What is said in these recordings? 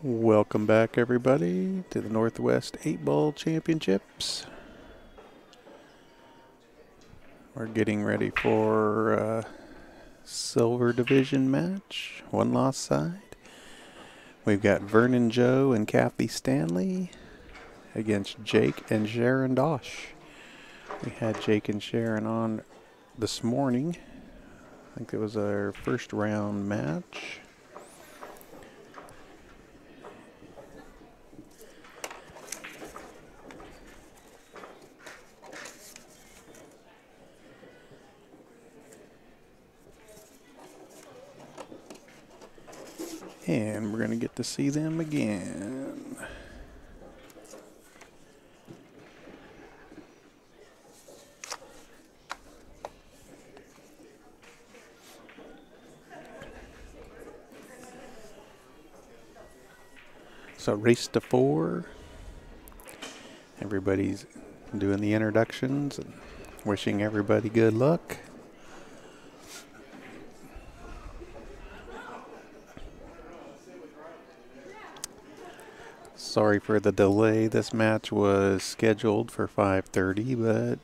Welcome back, everybody, to the Northwest 8-Ball Championships. We're getting ready for a silver division match, one lost side. We've got Vernon Joe and Kathy Stanley against Jake and Sharon Dosch. We had Jake and Sharon on this morning. I think it was our first round match. And we're going to get to see them again. So race to 4. Everybody's doing the introductions and wishing everybody good luck. Sorry for the delay. This match was scheduled for 5:30, but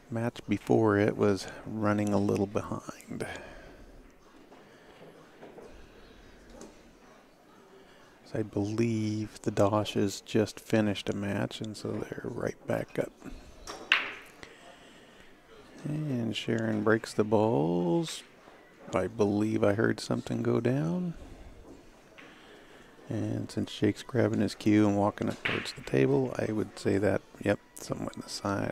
match before it was running a little behind. So I believe the Dosches just finished a match, and so they're right back up. And Sharon breaks the balls. I believe I heard something go down. And since Jake's grabbing his cue and walking up towards the table, I would say that, yep, somewhat in the side.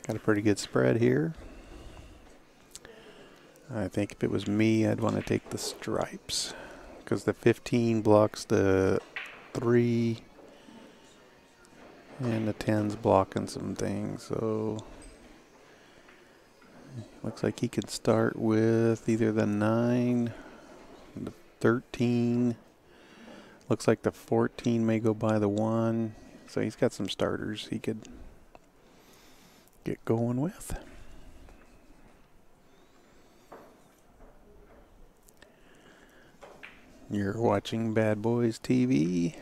Got a pretty good spread here. I think if it was me, I'd want to take the stripes, because the 15 blocks the 3, and the 10's blocking some things, so looks like he could start with either the 9, the 13. Looks like the 14 may go by the 1. So he's got some starters he could get going with. You're watching Bad Boys TV.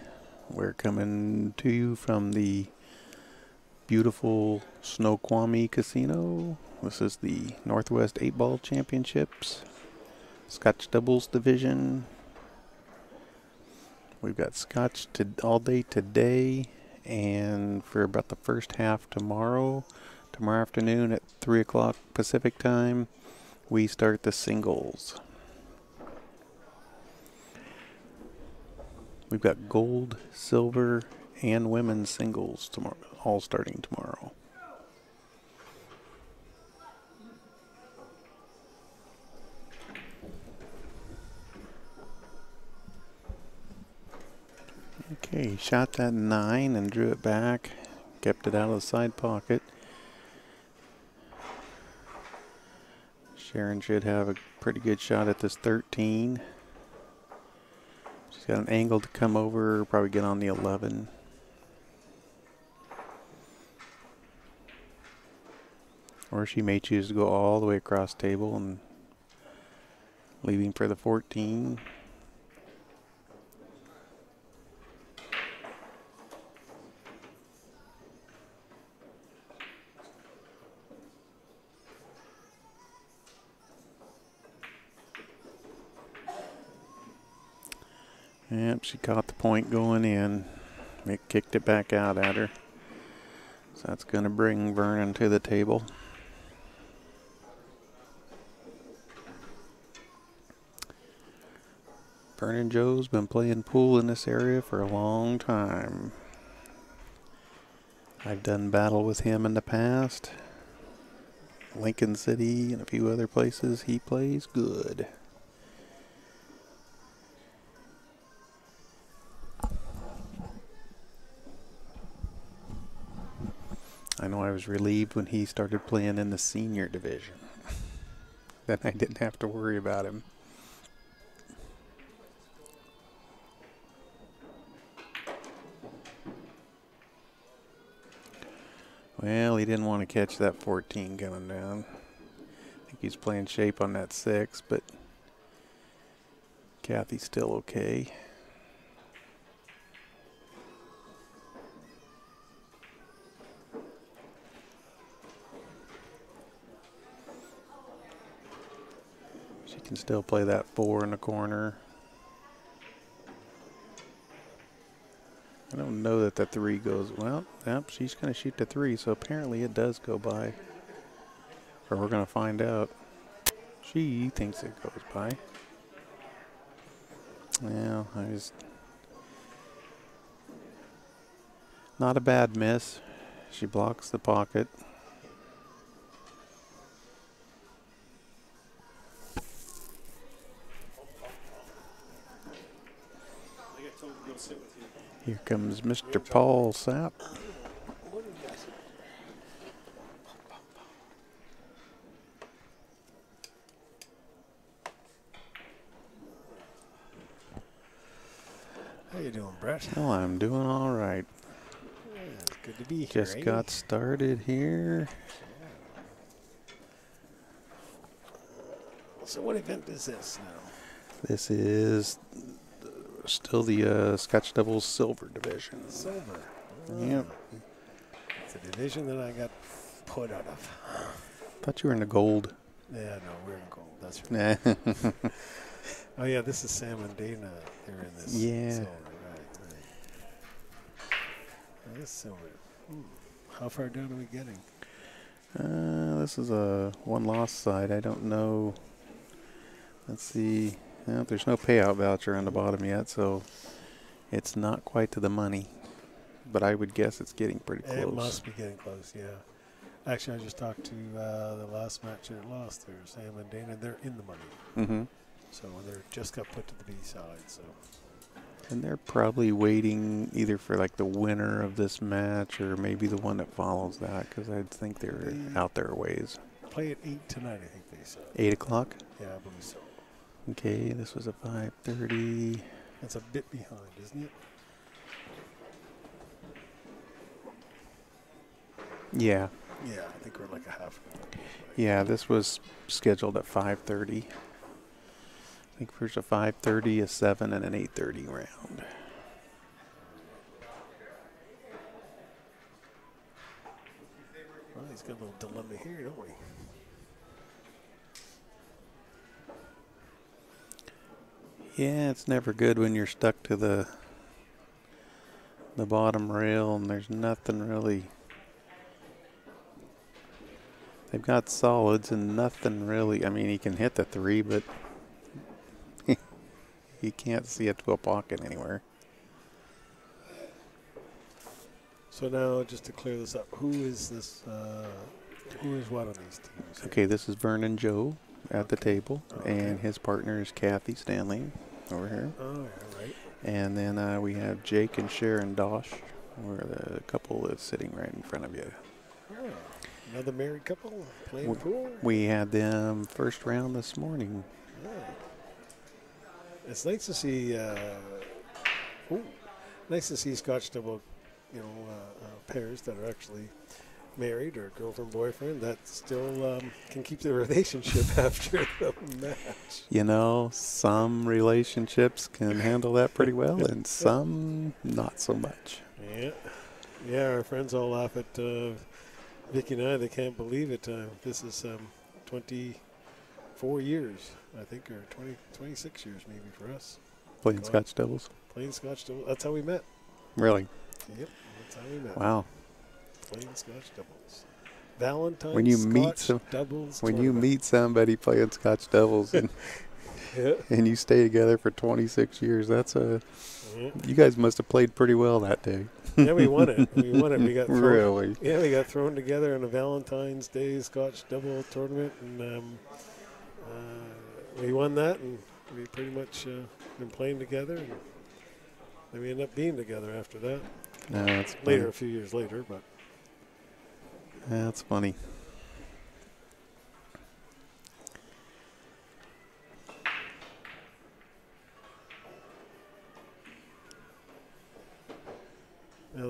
We're coming to you from the beautiful Snoqualmie Casino. This is the Northwest 8-Ball Championships, Scotch Doubles Division. We've got Scotch all day today, and for about the first half tomorrow afternoon at 3 o'clock Pacific time, we start the singles. We've got gold, silver, and women's singles tomorrow, all starting tomorrow. Okay, shot that 9 and drew it back, kept it out of the side pocket. Sharon should have a pretty good shot at this 13. She's got an angle to come over, probably get on the 11. Or she may choose to go all the way across the table and leaving for the 14. Yep, she caught the point going in. It kicked it back out at her. So that's going to bring Vernon to the table. Vernon Joe's been playing pool in this area for a long time. I've done battle with him in the past. Lincoln City and a few other places. He plays good. I know I was relieved when he started playing in the senior division. Then I didn't have to worry about him. Well, he didn't want to catch that 14 coming down. I think think he's playing shape on that 6, but Kathy's still okay. She can still play that 4 in the corner. I don't know that the 3 goes, well, yep, she's going to shoot the 3, so apparently it does go by. Or we're going to find out. She thinks it goes by. Yeah, not a bad miss. She blocks the pocket. Here comes Mr. Paul Sapp. How you doing, Brett? Well, I'm doing all right. Yeah, it's good to be here. Just got started here. So what event is this now? This is still the Scotch Doubles Silver Division. Silver. Oh. Yep. It's a division that I got put out of. Thought you were in the gold. Yeah, no, we're in gold. That's right. Oh, yeah, this is Sam and Dana. They're in this. Yeah. Silver. Right. This silver. How far down are we getting? This is a one-loss side. I don't know. Let's see. Well, there's no payout voucher on the bottom yet, so it's not quite to the money. But I would guess it's getting pretty close. It must be getting close, yeah. Actually, I just talked to the last match that lost there, Sam and Dana. They're in the money. Mm-hmm. So they're just got put to the B side. So. And they're probably waiting either for like the winner of this match or maybe the one that follows that, because I think they're out their ways. Play at 8 tonight, I think they said. 8 o'clock? Yeah, I believe so. Okay, this was a 5:30. That's a bit behind, isn't it? Yeah. Yeah, I think we're like a half. Yeah, this was scheduled at 5:30. I think there's a 5:30, a 7, and an 8:30 round. Well, he's got a little dilemma here, don't we? Yeah, it's never good when you're stuck to the bottom rail and there's nothing really. They've got solids and nothing really. I mean, he can hit the 3, but he can't see it to a pocket anywhere. So now, just to clear this up, who is this? Who is what on these teams? Okay, this is Vernon Joe at the table, Okay. and his partner is Kathy Stanley over here. Oh, yeah, right. And then we have Jake and Sharon Dosch, where the couple is sitting right in front of you. Oh, another married couple playing pool? We had them first round this morning. Yeah. It's nice to see. Nice to see Scotch double, pairs that are actually married or girlfriend boyfriend that still can keep their relationship after the match. You know, some relationships can handle that pretty well, and some not so much. Yeah. Our friends all laugh at Vicky and I. They can't believe it. This is 24 years, I think, or 26 years maybe for us. Playing Scotch doubles? Playing Scotch doubles. That's how we met. Really? Yep, that's how we met. Wow. Playing Scotch doubles. Valentine's When you meet somebody playing Scotch doubles and, and you stay together for 26 years, that's you guys must have played pretty well that day. Yeah, we won it. We got thrown, really? Yeah, we got thrown together in a Valentine's Day Scotch double tournament, and we won that, and we pretty much been playing together, and then we ended up being together after that. No, that's later, funny. a few years later, but That's funny. now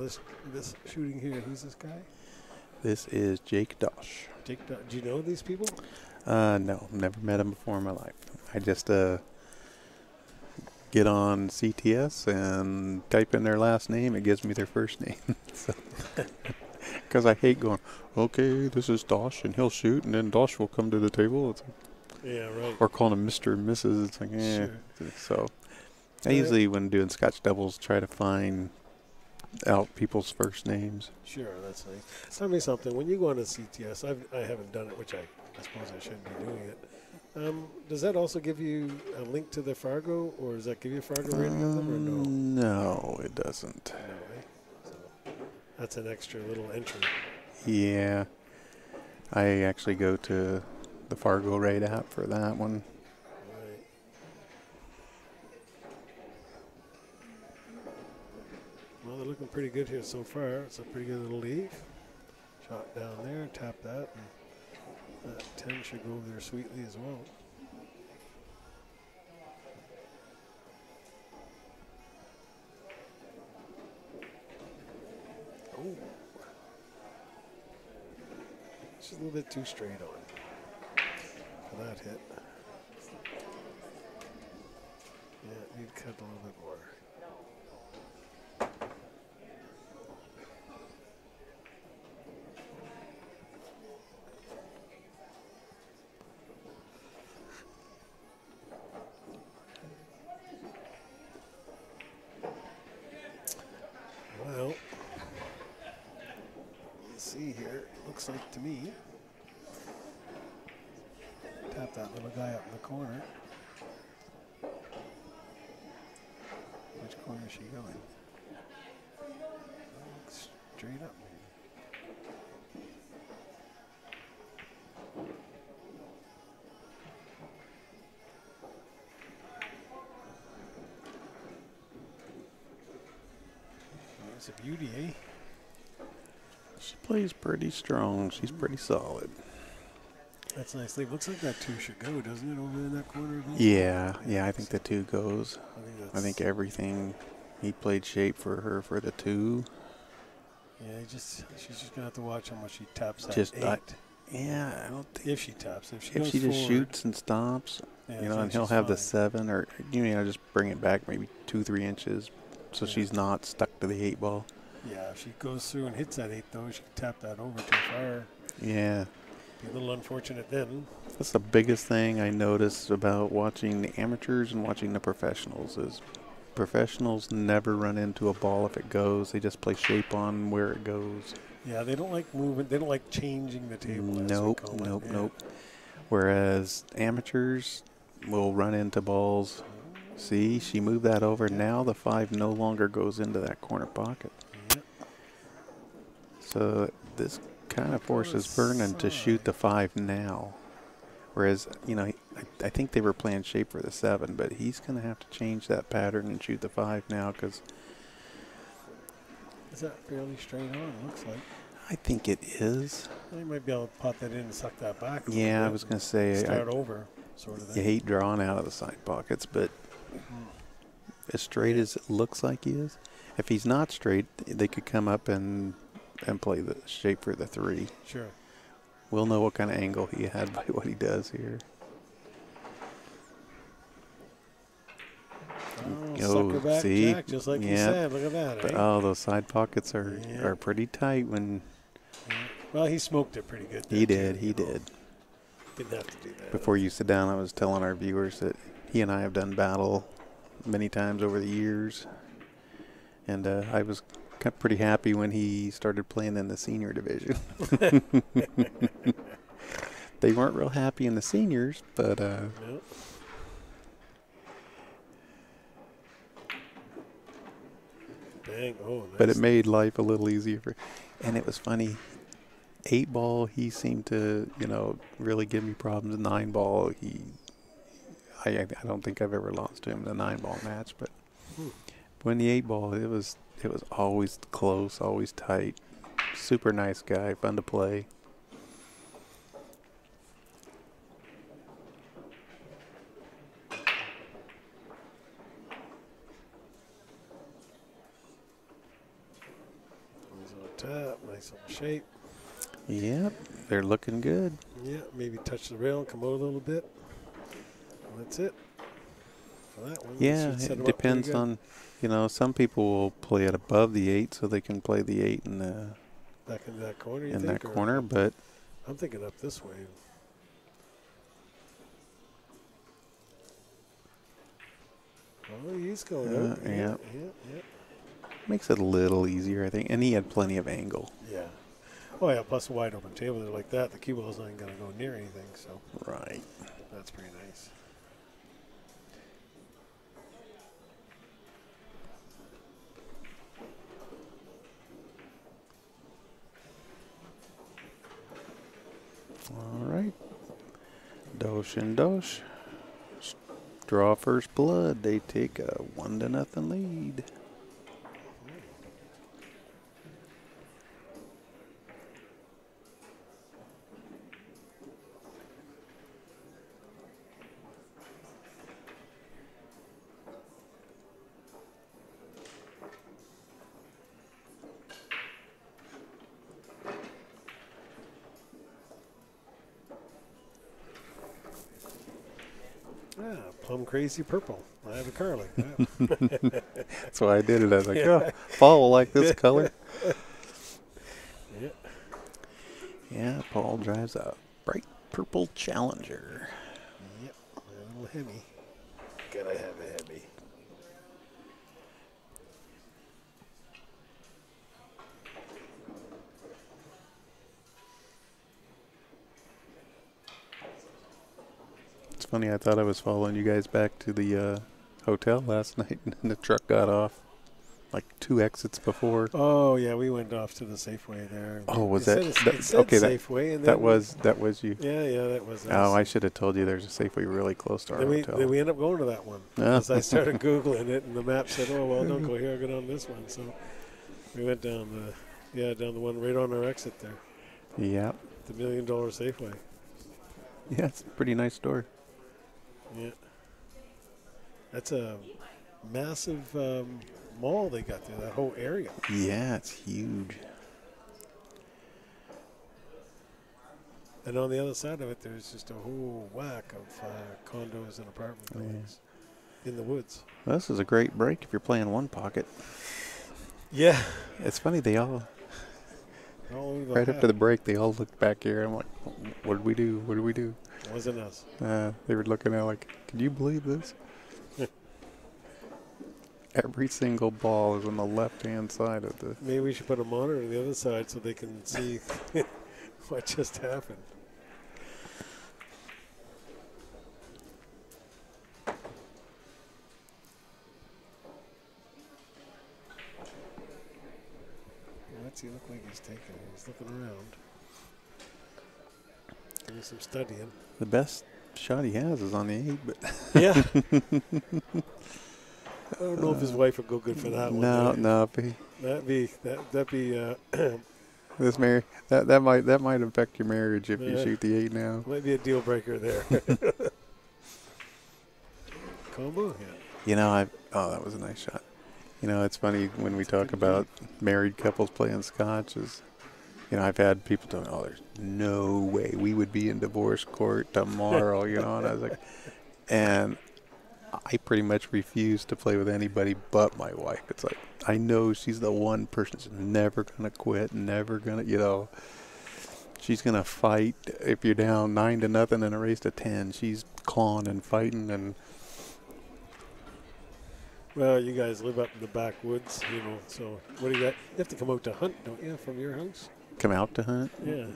this shooting here, who's this guy? This is Jake Dosch. Jake, do you know these people? No, never met him before in my life. I just get on CTS and type in their last name. It gives me their first name. Because I hate going, okay, this is Dosch, and he'll shoot, and then Dosch will come to the table. It's like, Yeah, right. or calling him Mr. and Mrs. It's like, Sure. So I usually, when doing Scotch doubles, try to find out people's first names. Sure, that's nice. Tell me something. When you go on a CTS, I haven't done it, which I suppose I should be doing it. Does that also give you a link to the Fargo, or does that give you a Fargo rating of them, or no? No, it doesn't. No, eh? So that's an extra little entry. Yeah. I actually go to the Fargo Rate app for that one. Right. Well, they're looking pretty good here so far. It's a pretty good little leave. Shot down there, tap that, and that 10 should go over there sweetly as well. Oh. Just a little bit too straight on for that hit. Yeah, need to cut a little bit more. Well, let's see here. Looks like to me, tap that little guy up in the corner. Which corner is she going? Straight up. It's a beauty, eh? She plays pretty strong. She's pretty solid. That's nice. It looks like that 2 should go, doesn't it, over in that corner? Yeah, I think the 2 goes. I I think everything, he played shape for her for the 2. Yeah, she's just gonna have to watch how much she taps that Just 8. I don't think If she taps, if she if goes she just forward, shoots and stops, yeah, and then he'll she's have the fine. 7, or just bring it back maybe 2-3 inches, so Yeah. she's not stuck to the 8 ball. Yeah, if she goes through and hits that 8 though, she can tap that over too far. Yeah. Be a little unfortunate then. That's the biggest thing I noticed about watching the amateurs and watching the professionals is professionals never run into a ball if it goes. They just play shape on where it goes. Yeah, they don't like moving. They don't like changing the table. Nope. Whereas amateurs will run into balls. See, she moved that over. Yeah. Now the 5 no longer goes into that corner pocket. Yeah. So this kind of forces Vernon to shoot the 5 now. Whereas, I think they were playing shape for the 7, but he's going to have to change that pattern and shoot the 5 now because Is that fairly straight on? Looks like. I think it is. Well, you might be able to pot that in and suck that back. A Yeah, I little was bit going to say, and start over, sort of you thing. hate drawing out of the side pockets, but as straight as it looks like he is, if he's not straight, they could come up and play the shape for the 3. Sure. We'll know what kind of angle he had by what he does here. Oh, sucker back see? jack, just like you Yep. said. Look at that. But, Eh? those side pockets are pretty tight when Yeah. Well, he smoked it pretty good. he there, did. too, He did. Didn't have to do that. Before you sit down, I was telling our viewers that he and I have done battle many times over the years. And I was pretty happy when he started playing in the senior division. They weren't real happy in the seniors, but Yep. Bang. Oh, nice. but it made life a little easier for. And it was funny. 8 ball, he seemed to, really give me problems. 9 ball, I don't think I've ever lost to him in a 9 ball match, but when the 8 ball, it was always close, always tight. Super nice guy, fun to play. Nice little tap, nice little shape. Yep, they're looking good. Yeah, maybe touch the rail, come out a little bit. And that's it for that one. Yeah, Should set it 'em up pretty depends good. on, some people will play it above the 8 so they can play the 8 Back into that corner, you in think? that Or corner, up, but I'm thinking up this way. Oh, he's going out. yeah, Yeah. makes it a little easier, I think. And he had plenty of angle. Yeah. Oh, yeah, plus a wide open table there like that. The cue ball's not going to go near anything, so Right. that's pretty nice. All right. Dosch and Dosch draw first blood. They take a 1-0 lead. Ah, plum crazy purple. I have a car like that. That's why I did it. I was like, Yeah. oh, Paul will like this color. Yeah. Yeah, Paul drives a bright purple Challenger. Yep. A little Hemi. Gotta have a Hemi. It's funny, I thought I was following you guys back to the hotel last night, and the truck got off like 2 exits before. Oh, yeah, we went off to the Safeway there. Oh, was It that? said it said Okay, Safeway. And that then was you. Yeah, that was us. Oh, I should have told you there's a Safeway really close to our Then hotel. we ended up going to that one. Yeah. Because I started Googling it, and the map said, oh, well, don't go here, go down this one. So we went down the one right on our exit there. Yeah. The $1 Million Safeway. Yeah, it's a pretty nice store. Yeah. That's a massive mall they got there, that whole area. Yeah, it's huge. And on the other side of it, there's just a whole whack of condos and apartment buildings in the woods. Well, this is a great break if you're playing one pocket. Yeah. It's funny, they all, All over the right map. after the break, they all looked back here. I'm like, what did we do? What did we do? It wasn't us. They were looking at like, can you believe this? Every single ball is on the left-hand side of the... Maybe we should put a monitor on the other side so they can see what just happened. What's he look like he's taking? He's looking around. Doing some studying. The best shot he has is on the 8, but... Yeah. I don't know if his wife would go good for that one. No. That'd be This that might affect your marriage if you Yeah. shoot the 8 now. might be a deal breaker there. Combo? Yeah. That was a nice shot. It's funny when we talk about married couples playing scotch. I've had people tell me, "Oh, there's no way we would be in divorce court tomorrow." And I was like, and I pretty much refuse to play with anybody but my wife. It's like I know she's the one person that's never gonna quit, never gonna, she's gonna fight if you're down 9-0 in a race to 10. She's clawing and fighting and. Well, you guys live up in the backwoods, so what do you got? You have to come out to hunt, don't you, from your house? Come out to hunt? Yeah.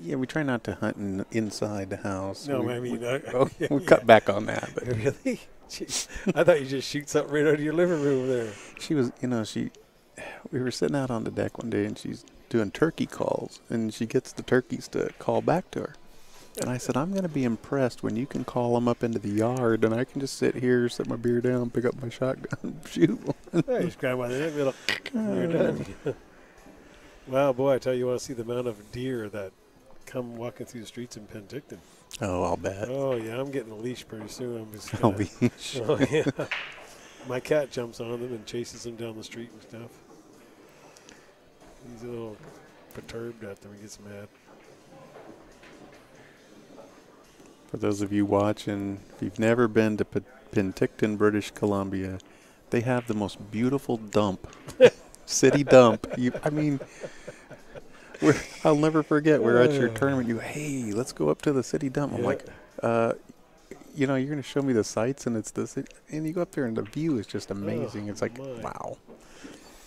Yeah, we try not to hunt inside the house. No, We cut back on that. But Really? Jeez. I thought you just shoot something right out of your living room there. she was, we were sitting out on the deck one day and she's doing turkey calls and she gets the turkeys to call back to her. And I said, I'm going to be impressed when you can call them up into the yard and I can just sit here, set my beer down, pick up my shotgun, and shoot one. Hey, just grab one there, you're done. Well, boy, I tell you, want to see the amount of deer that come walking through the streets in Penticton. Oh, I'll bet. Oh, yeah, I'm getting a leash pretty soon. I'm just A gonna, leash. Oh, yeah. My cat jumps on them and chases them down the street and stuff. He's a little perturbed at them. He gets mad. For those of you watching, if you've never been to Penticton, British Columbia, they have the most beautiful dump, city dump. I mean, I'll never forget. We're at your tournament. You, hey, let's go up to the city dump. I'm like, you know, you're going to show me the sights, and it's the city. And you go up there, and the view is just amazing. It's like, wow.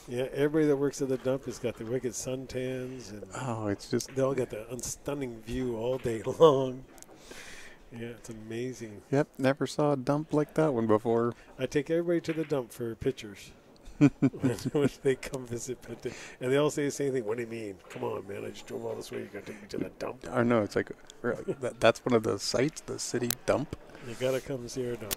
Yeah, everybody that works at the dump has got the wicked suntans, and it's just they all got the stunning view all day long. Yeah, it's amazing. Yep, never saw a dump like that one before. I take everybody to the dump for pictures when they come visit. And they all say the same thing. What do you mean? Come on, man. I just drove all this way. You're going to take me to the dump? I know. It's like, that's one of the sites, the city dump. You got to come see our dump.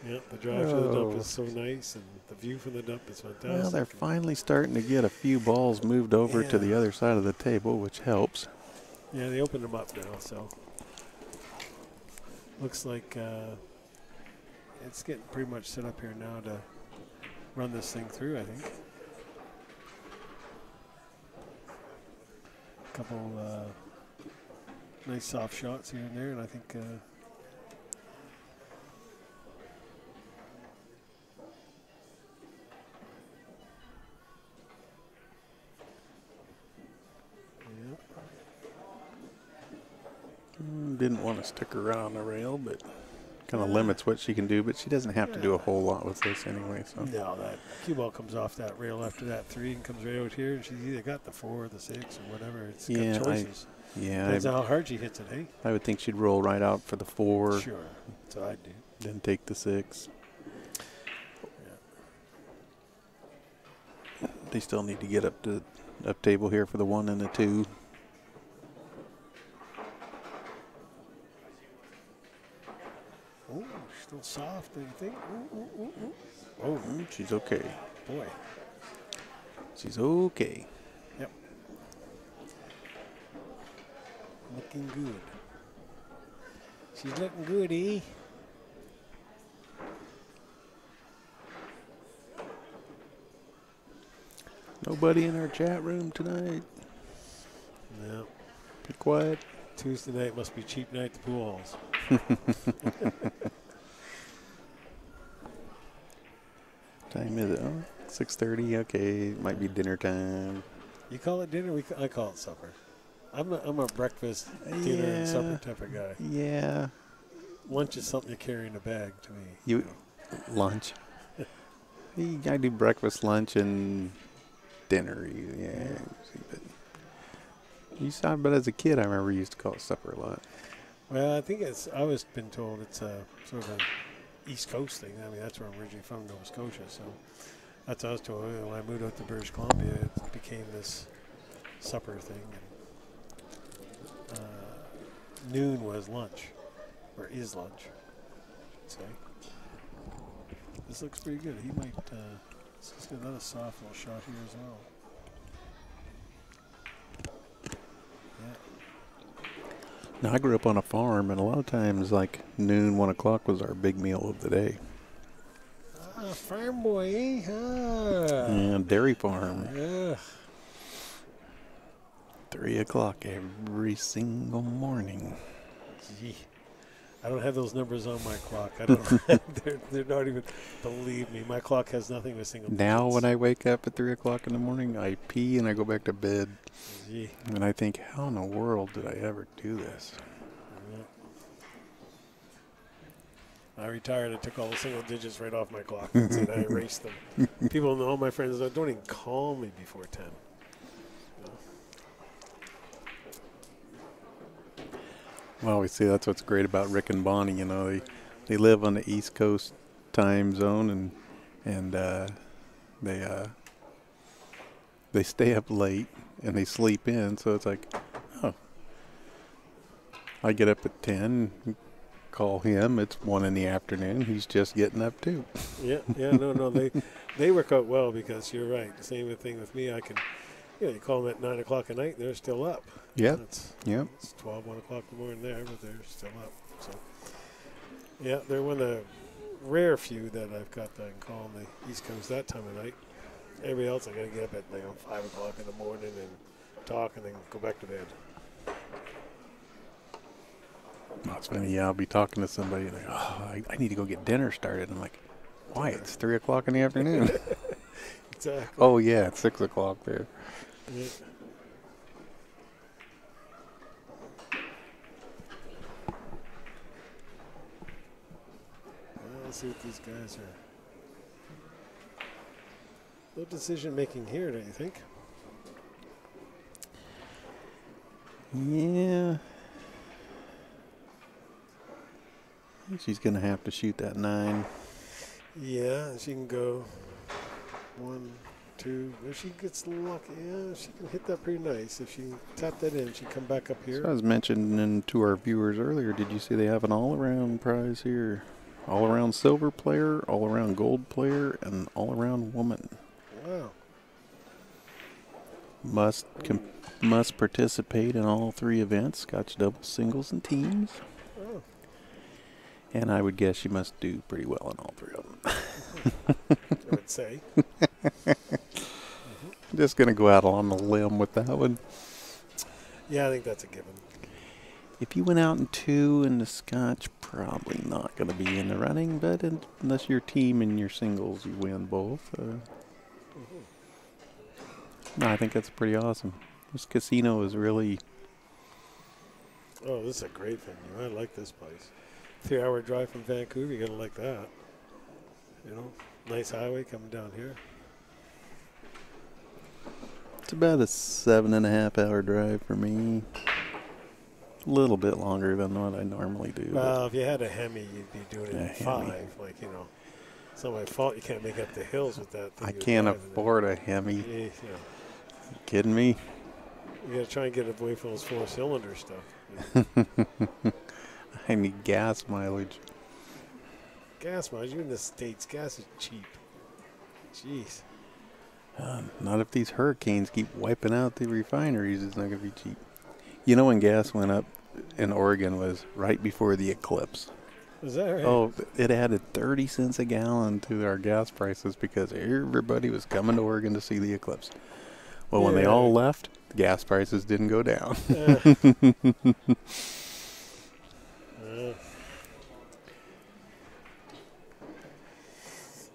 Yeah, the drive to the dump is so nice, and the view from the dump is fantastic. Well, they're finally starting to get a few balls moved over to the other side of the table, which helps. Yeah, they opened them up now, so looks like it's getting pretty much set up here now to run this thing through, I think. A couple nice soft shots here and there, and I think Didn't want to stick her around on the rail, but kind of limits what she can do. But she doesn't have to do a whole lot with this anyway. So no, that cue ball comes off that rail after that 3 and comes right out here, and she's either got the 4 or the 6 or whatever. It's got choices. Depends on how hard she hits it, hey? I would think she'd roll right out for the 4. Sure, that's what I'd do. Then take the 6. Yeah. They still need to get up table here for the 1 and the 2. Oh, still soft, do you think? Oh, she's okay. Boy. She's okay. Yep. Looking good. She's looking good, eh? Nobody in our chat room tonight. No. Be quiet. Tuesday night must be cheap night to pool halls. Time is it? Oh, 6:30. Okay, it might be dinner time. You call it dinner? I call it supper. I'm a breakfast, dinner, and supper type of guy. Yeah. Lunch is something you carry in a bag to me. Lunch. I do breakfast, lunch, and dinner. But as a kid, I remember you used to call it supper a lot. Well, I think I was been told it's a sort of an East Coast thing. I mean, that's where I'm originally from, Nova Scotia. So that's what I was told. When I moved out to British Columbia, it became this supper thing. And, noon was lunch, or is lunch, I'd say. This looks pretty good. He might. This is another soft little shot here as well. Now, I grew up on a farm, and a lot of times, like noon, 1 o'clock was our big meal of the day. Ah, farm boy, eh? Ah. Yeah, dairy farm. Yeah. 3 o'clock every single morning. Gee. I don't have those numbers on my clock. I don't. they're not even. Believe me, my clock has nothing with single digits. Now, when I wake up at 3 o'clock in the morning, I pee and I go back to bed. Gee. And I think, how in the world did I ever do this? Yeah. I retired. I took all the single digits right off my clock. That's it. I erased them. People know, all my friends, don't even call me before 10. Well, we see that's what's great about Rick and Bonnie. You know, they live on the East Coast time zone, and they stay up late and they sleep in. So it's like, oh, I get up at 10, call him. It's 1 in the afternoon. He's just getting up too. Yeah, no, they work out well because you're right. The same thing with me. I can. You call them at 9 o'clock at night, they're still up. Yep. It's 12, 1 o'clock in the morning there, but they're still up. So, yeah, they're one of the rare few that I've got that I can call on the East Coast that time of night. Everybody else, I got to get up at 5 o'clock in the morning and talk and then go back to bed. Oh, it's funny. Yeah, I'll be talking to somebody like, oh, I need to go get dinner started. I'm like, why? It's 3 o'clock in the afternoon. Exactly. Oh yeah, it's 6 o'clock there. Yeah. Well, let's see what these guys are. No decision making here, don't you think? Yeah. She's gonna have to shoot that 9. Yeah, she can go 1, 2. If she gets lucky, yeah, she can hit that pretty nice. If she tap that in, she come back up here. So I was mentioning to our viewers earlier, did you see they have an all-around prize here? All-around silver player, all-around gold player, and all-around woman. Wow. Must participate in all 3 events, Scotch doubles, singles, and teams. Oh. And I would guess you must do pretty well in all 3 of them. I would say. Just going to go out on a limb with that one. Yeah, I think that's a given. If you went out in 2 in the Scotch, probably not going to be in the running, but unless your team and your singles, you win both. No, I think that's pretty awesome. This casino is really... Oh, this is a great venue. I like this place. 3-hour drive from Vancouver, you're going to like that. You know, nice highway coming down here. It's about a 7.5-hour drive for me. A little bit longer than what I normally do. Well, if you had a Hemi, you'd be doing it in Hemi. 5. Like, you know, it's not my fault you can't make up the hills with that thing. I can't afford a Hemi. Yeah, You kidding me? you got to try and get away from those 4-cylinder stuff. I need gas mileage. Gas mileage, you're in the States. Gas is cheap. Jeez. Not if these hurricanes keep wiping out the refineries. It's not going to be cheap. You know when gas went up in Oregon was right before the eclipse. Is that right? Oh, it added 30 cents a gallon to our gas prices because everybody was coming to Oregon to see the eclipse. Well, when they all left, gas prices didn't go down.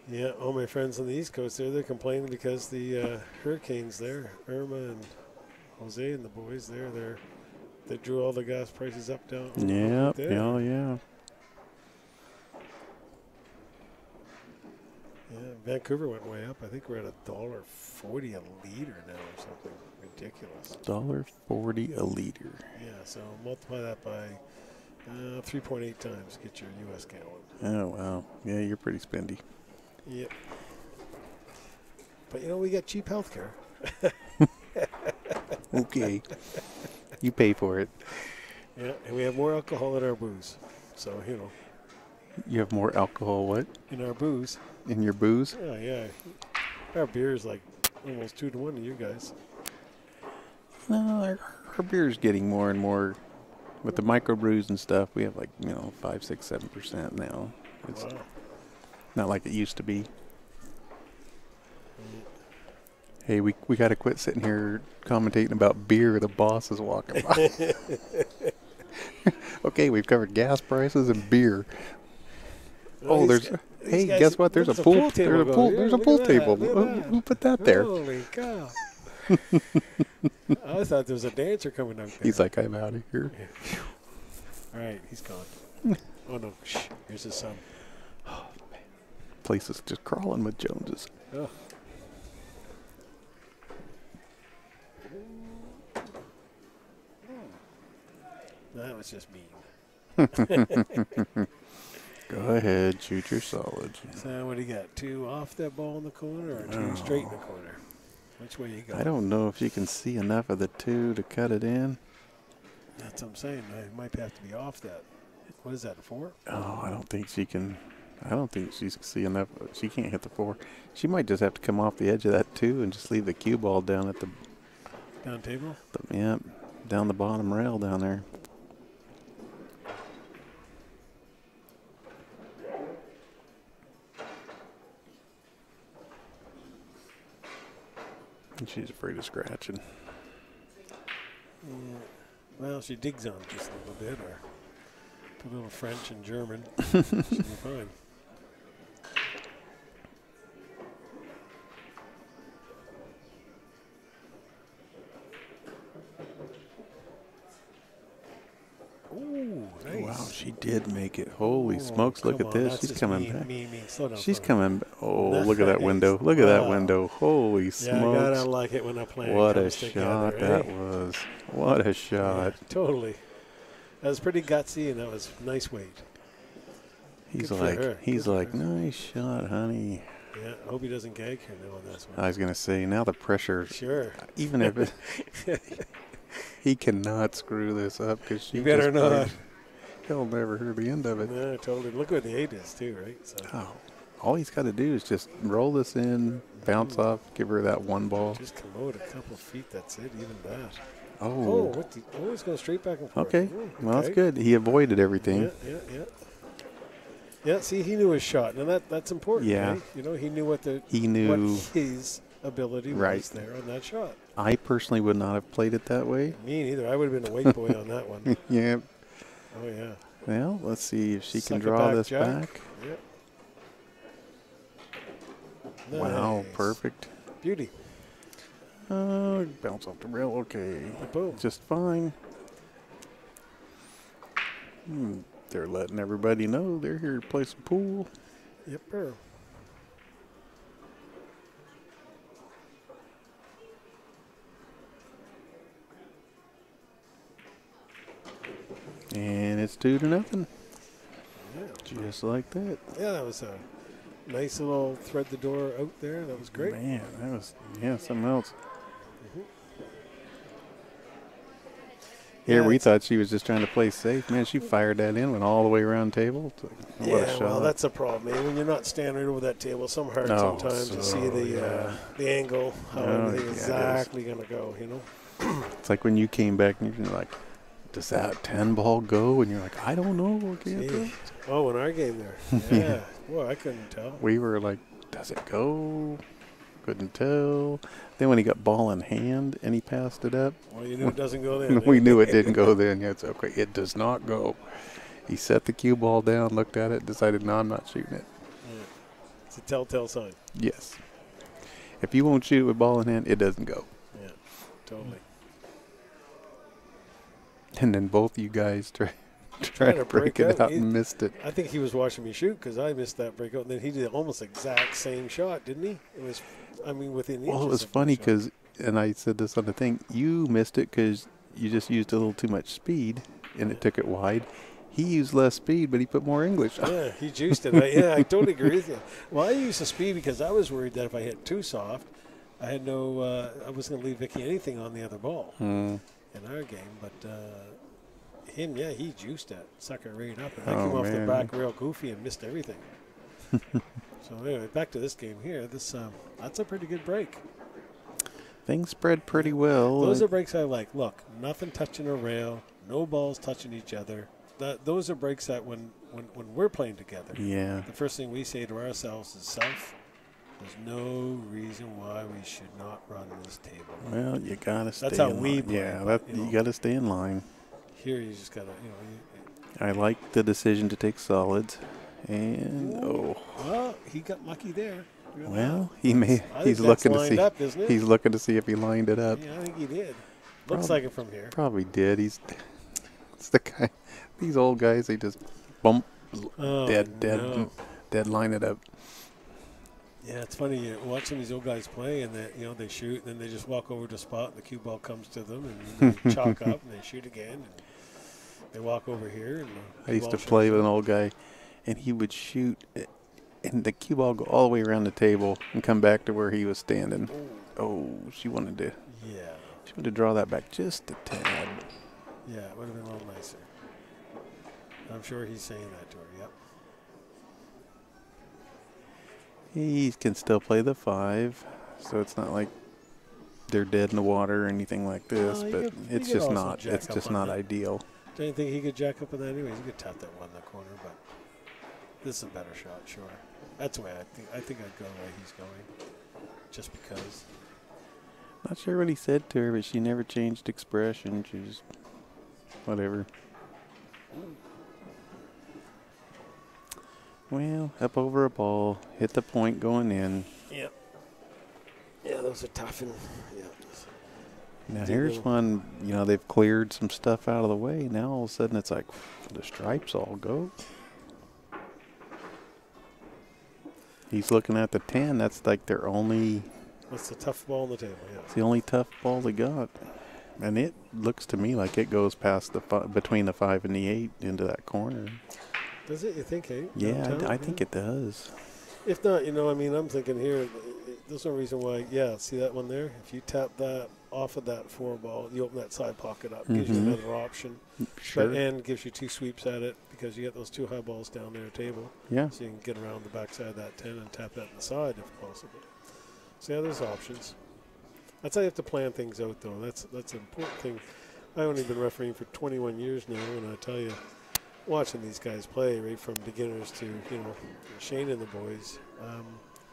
Yeah, all my friends on the East Coast there, they're complaining because the hurricanes there, Irma and Jose and the boys there, they drew all the gas prices up, down. Yep, there. yeah. Yeah, Vancouver went way up. I think we're at $1.40 a liter now or something ridiculous. $1.40 a liter. Yeah, so multiply that by 3.8 times to get your U.S. gallon. Oh, wow. Yeah, you're pretty spendy. Yep. But, you know, we got cheap health care. Okay. You pay for it. Yeah, and we have more alcohol in our booze. So, you know. You have more alcohol, what? In our booze. In your booze? Yeah, yeah. Our beer is like almost 2 to 1 to you guys. No, our beer's getting more and more. With the microbrews and stuff, we have like, 5, 6, 7% now. It's not like it used to be. Hey, we got to quit sitting here commentating about beer. The boss is walking by. Okay, we've covered gas prices and beer. Oh, hey, guess what? There's a pool. There's a pool table. Who put that there? Holy cow! I thought there was a dancer coming up there. He's like, I'm out of here. Yeah. All right, he's gone. Oh no! Shh. Here's his son. Oh, man. Place is just crawling with Joneses. Oh. That was just mean. Go ahead, shoot your solids. So what do you got? 2 off that ball in the corner or 2 straight in the corner? Which way you go? I don't know if you can see enough of the 2 to cut it in. That's what I'm saying. It might have to be off that. What is that, a 4? Oh, I don't think she can. I don't think she's see enough. She can't hit the 4. She might just have to come off the edge of that 2 and just leave the cue ball down at the down table. Down the bottom rail down there. And she's afraid of scratching. Yeah. Well, she digs on it just a little bit, or A little French and German. Should be fine. Ooh, nice. Wow, she did make it. Holy smokes, look come at on, this. that's She's just coming mean, back. mean. Slow down, She's slow down. coming. Oh, look at that window. Look at that window. Holy Yeah, I gotta smokes. like it when a plan What a comes shot together, that was. What a shot. Yeah, totally. That was pretty gutsy, and that was nice weight. He's Good for like, her. he's Good for like, her. nice shot, honey. Yeah, I hope he doesn't gag here now on this one. I was gonna say, now the pressure. Sure. Even if it, he cannot screw this up because she You better just not. He'll never hear the end of it. Yeah, totally. Look what the 8 is, too, right? So Oh, all he's got to do is just roll this in, bounce off, give her that one ball. just commode a couple feet. That's it, even that. Oh, He's going straight back and forth. okay. Ooh, Well, that's okay. good. He avoided everything. Yeah. Yeah, see, he knew his shot, and that's important. Yeah. Right? You know, he knew what He knew. what his ability Right. was there on that shot. I personally would not have played it that way. Me neither. I would have been a weight boy on that one. Yeah. Oh yeah. Well, let's see if she Suck can it draw back, this Jack. back. Yep. Wow, Nice. perfect. Beauty. Bounce off the rail. Okay. Boom. Just fine. They're letting everybody know they're here to play some pool. Yep. Bro. And it's 2-0. Yeah. Just like that. Yeah, that was a nice little thread the door out there. That was great. Man, that was, something else. Here, Yeah, we it's- thought she was just trying to play safe. Man, she fired that in, went all the way around the table. What a Yeah, shot. well, that's a problem, man. When you're not standing right over that table, some hard Oh, sometimes to see so, the angle, how Oh, everything yeah, it is is. exactly going to go, you know? It's like when you came back and you're like, does that 10 ball go? And you're like, I don't know. Okay, Gee. Oh, in our game there. Yeah. Boy, I couldn't tell. we were like, does it go? Couldn't tell. Then when he got ball in hand and he passed it up, Well, you knew it doesn't go there. we knew it didn't go then. Yeah, it's okay. It does not go. He set the cue ball down, looked at it, decided, no, I'm not shooting it. Yeah. It's a telltale sign. Yes. If you won't shoot with ball in hand, it doesn't go. Yeah, totally. And then both you guys tried Trying to break it out He- and missed it. I think he was watching me shoot because I missed that breakout. And then he did almost exact same shot, didn't he? It was, within Well, it inches was of funny the shot. because, and I said this on the thing, you missed it because you just used a little too much speed and it took it wide. He used less speed, but he put more English. Yeah, he juiced it. I totally agree with you. Well, I used the speed because I was worried that if I hit too soft, I had no, I wasn't going to leave Vicky anything on the other ball in our game. But him, yeah, he juiced that sucker right up. And I came off the man. back real goofy and missed everything. So anyway, back to this game here. This that's a pretty good break. Things spread pretty well. Those are breaks I like. Look, nothing touching a rail, no balls touching each other. Those are breaks that when we're playing together, Yeah. the first thing we say to ourselves is self. There's no reason why we should not run this table. Well, you gotta stay. That's how in we line. play, Yeah, but, that you you know. gotta stay in line. Here you just gotta, I like the decision to take solids, and well, he got lucky there. well, he may. I think He's that's looking to lined see. up, isn't it? He's looking to see if he lined it up. Yeah, I think he did. Looks like it from here. Probably did. It's the guy. These old guys, they just bump, Oh, dead line it up. Yeah, it's funny. You watch some of these old guys play, and they shoot, and then they just walk over to a spot, and the cue ball comes to them, and they chalk up, and they shoot again, and they walk over here. And I used to play with an old guy, and he would shoot, and the cue ball go all the way around the table and come back to where he was standing. Oh, she wanted to draw that back just a tad. Yeah, it would have been a little nicer. I'm sure he's saying that to her. Yep. He can still play the 5, so it's not like they're dead in the water or anything like this. No, but you it's could just also not. jack It's up just on not that. ideal. Do you think he could jack up on that anyways? He could tap that one in the corner, but this is a better shot, sure. That's the way I think I'd go the way he's going, just because. Not sure what he said to her, but she never changed expression. She just whatever. Well, up over a ball, hit the point going in. Yeah. Yeah, those are tough. And, yeah. Now here's one, you know, they've cleared some stuff out of the way. Now all of a sudden it's like the stripes all go. He's looking at the 10. That's like their only. That's the tough ball on the table, yeah. It's the only tough ball they got. And it looks to me like it goes past the between the 5 and the 8 into that corner. Does it, you think, hey? Yeah, I think it does. If not, you know, I mean, I'm thinking here, there's no reason why, yeah, see that one there? If you tap that off of that 4 ball, you open that side pocket up, gives you another option. Sure. And gives you 2 sweeps at it because you get those 2 high balls down there table. Yeah. So you can get around the backside of that 10 and tap that in the side if possible. So, yeah, there's options. That's how you have to plan things out, though. That's an important thing. I've only been refereeing for 21 years now, and I tell you, watching these guys play, right from beginners to, you know, Shane and the boys,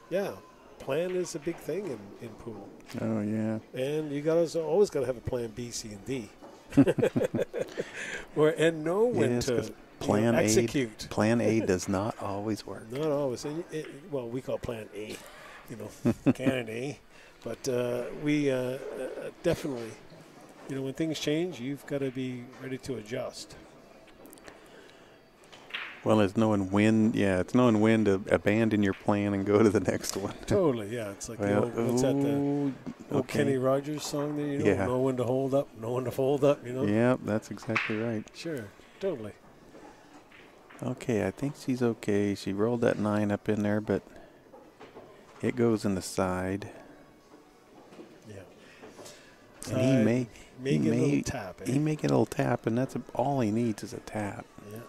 yeah, plan is a big thing in pool. Oh, yeah. And you always got to have a plan B, C, and D. And know when to execute. Plan A does not always work. Not always. And well, we call plan A, you know, Canon A. But we definitely, you know, when things change, you've got to be ready to adjust. Well, it's knowing when. Yeah, it's knowing when to abandon your plan and go to the next one. Totally, yeah. It's like the old, what's that? The old Kenny Rogers song there. You know, yeah. Know when to hold up, know when to fold up. You know. Yeah, that's exactly right. Sure, totally. Okay, I think she's okay. She rolled that 9 up in there, but it goes in the side. Yeah. And he may get a little tap. Eh? He may get a little tap, and that's all he needs is a tap. Yeah.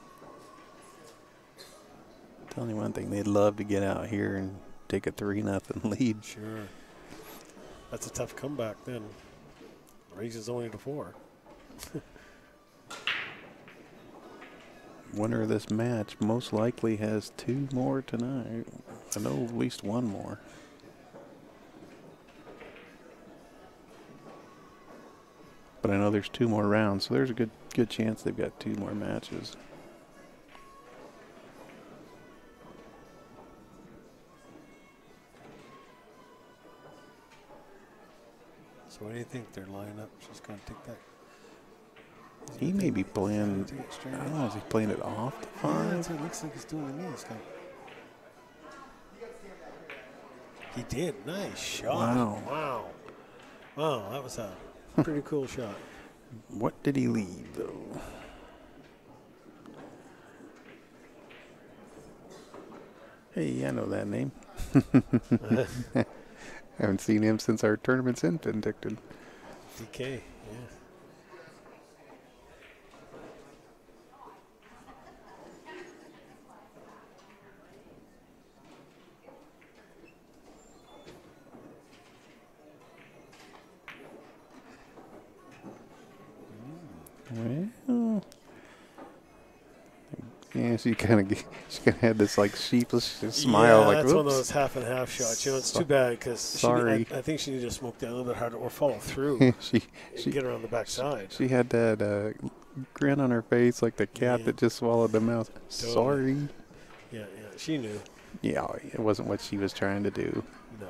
Tell you one thing, they'd love to get out here and take a 3-0 lead. Sure. That's a tough comeback then. Raises only to 4. Winner of this match most likely has 2 more tonight. I know at least 1 more. But I know there's 2 more rounds, so there's a good chance they've got 2 more matches. So what do you think? They're lining up. She's going to take that. He may be playing. I don't know. Is he playing it off the 5? Yeah, that's what it looks like he's doing to me. He did. Nice shot. Wow. Wow, that was a pretty cool shot. What did he leave, though? Hey, I know that name. Haven't seen him since our tournament's in Penticton. DK, yeah. Well, yeah, she kind of had this like sheepish smile, like, that's oops. one of those half and half shots. You know, it's too bad because I think she needed to smoke that a little bit harder or follow through. she get her on the backside. She had that grin on her face, like the cat that just swallowed the mouse. Totally. Sorry. Yeah, she knew. Yeah, it wasn't what she was trying to do. No.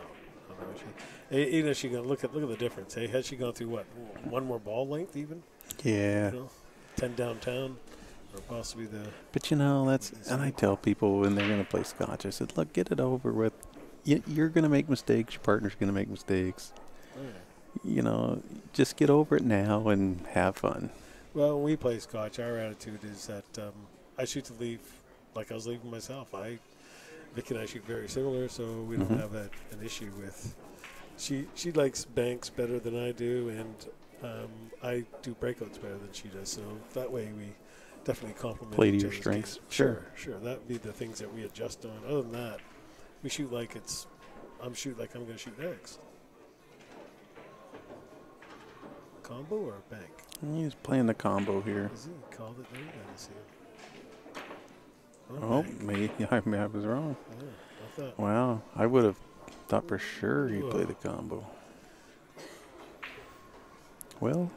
Even if she gonna look at the difference. Hey, had she gone through what, 1 more ball length even? Yeah. You know, 10 downtown, or possibly the. But you know, and I tell people when they're going to play Scotch, I said, look, get it over with. You're going to make mistakes. Your partner's going to make mistakes. Oh, yeah. You know, just get over it now and have fun. Well, when we play Scotch, our attitude is that I shoot to leave like I was leaving myself. Vic and I shoot very similar, so we don't have an issue with. She likes banks better than I do, and I do breakouts better than she does. So that way we definitely complement Play to each your other's strengths. game. Sure. That would be the things that we adjust on. Other than that, we shoot like I'm going to shoot next. Combo or bank? He's playing the combo here. Is he called it? There you go. See him. Oh, maybe I was wrong. Yeah, I thought. Wow, I would have thought for sure he'd play the combo. Well,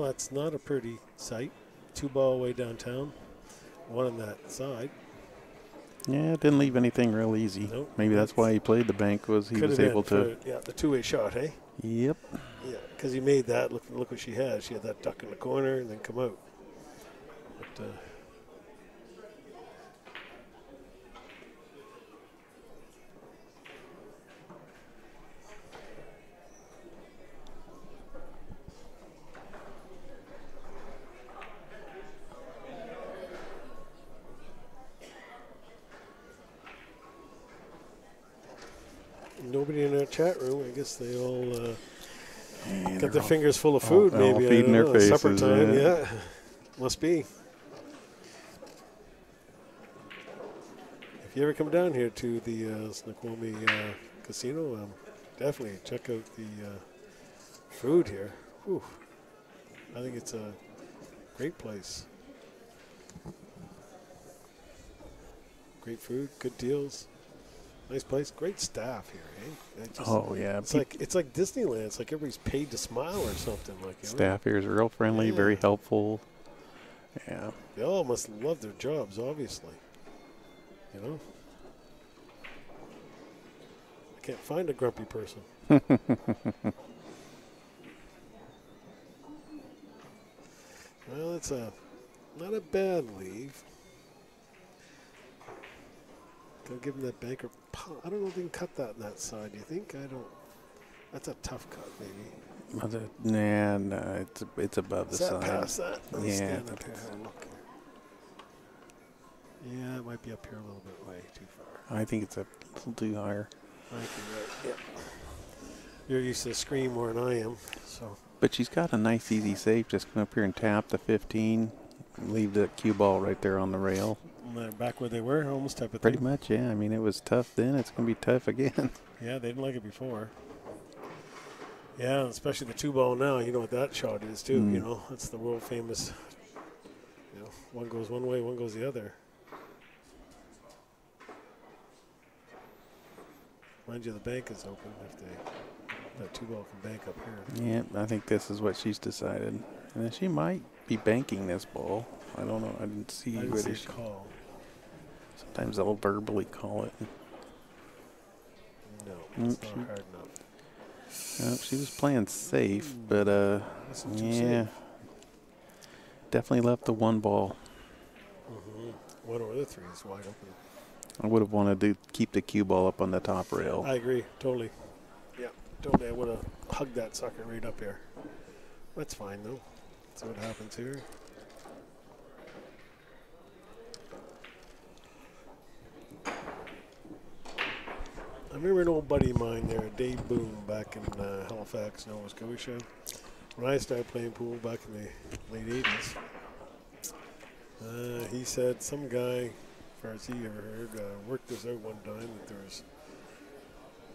that's not a pretty sight. 2 ball way downtown, 1 on that side. Yeah, it didn't leave anything real easy. Nope. Maybe that's why he played the bank, was he was able to. The two-way shot, hey? Yep. Yeah, because he made that. Look what she had. She had that duck in the corner and then come out. But, nobody in our chat room. I guess they all got their fingers full of food. All maybe feeding their faces. Supper time. Yeah, must be. If you ever come down here to the Snoqualmie Casino, definitely check out the food here. Whew. I think it's a great place. Great food, good deals. Nice place, great staff here, eh? Yeah. It's like Disneyland. It's like everybody's paid to smile or something. Like staff here is real friendly, very helpful. Yeah. They all must love their jobs, obviously. You know? I can't find a grumpy person. Well, it's not a bad leave. Go give him that banker. I don't know if they can cut that on that side. Do you think? I don't. That's a tough cut, maybe. No, it's above the side. Past that? Yeah. Stand up here, have a look here. Yeah, it might be up here a little bit way too far. I think it's a little too higher. Might be right. Yeah. You're used to the screen more than I am, so. But she's got a nice, easy save. Just come up here and tap the 15, leave the cue ball right there on the rail. And they're back where they were, almost type of Pretty thing. much, yeah. I mean, it was tough then. It's going to be tough again. Yeah, they didn't like it before. Yeah, especially the two ball now. You know what that shot is, too. You know, that's the world famous. You know, one goes one way, one goes the other. Mind you, the bank is open if that two ball can bank up here. Yeah, I think this is what she's decided. And then she might be banking this ball. I don't know. I didn't see whether she call. Sometimes they'll verbally call it. No, it's not hard enough. She was playing safe, but safe. Definitely left the one ball. One or the three is wide open. I would have wanted to keep the cue ball up on the top rail. I agree, totally. Yeah, totally. I would have hugged that sucker right up here. That's fine, though. That's what happens here. I remember an old buddy of mine there, Dave Boone, back in Halifax, Nova Scotia. When I started playing pool back in the late 80s, he said some guy, as far as he ever heard, worked this out one time, that there was,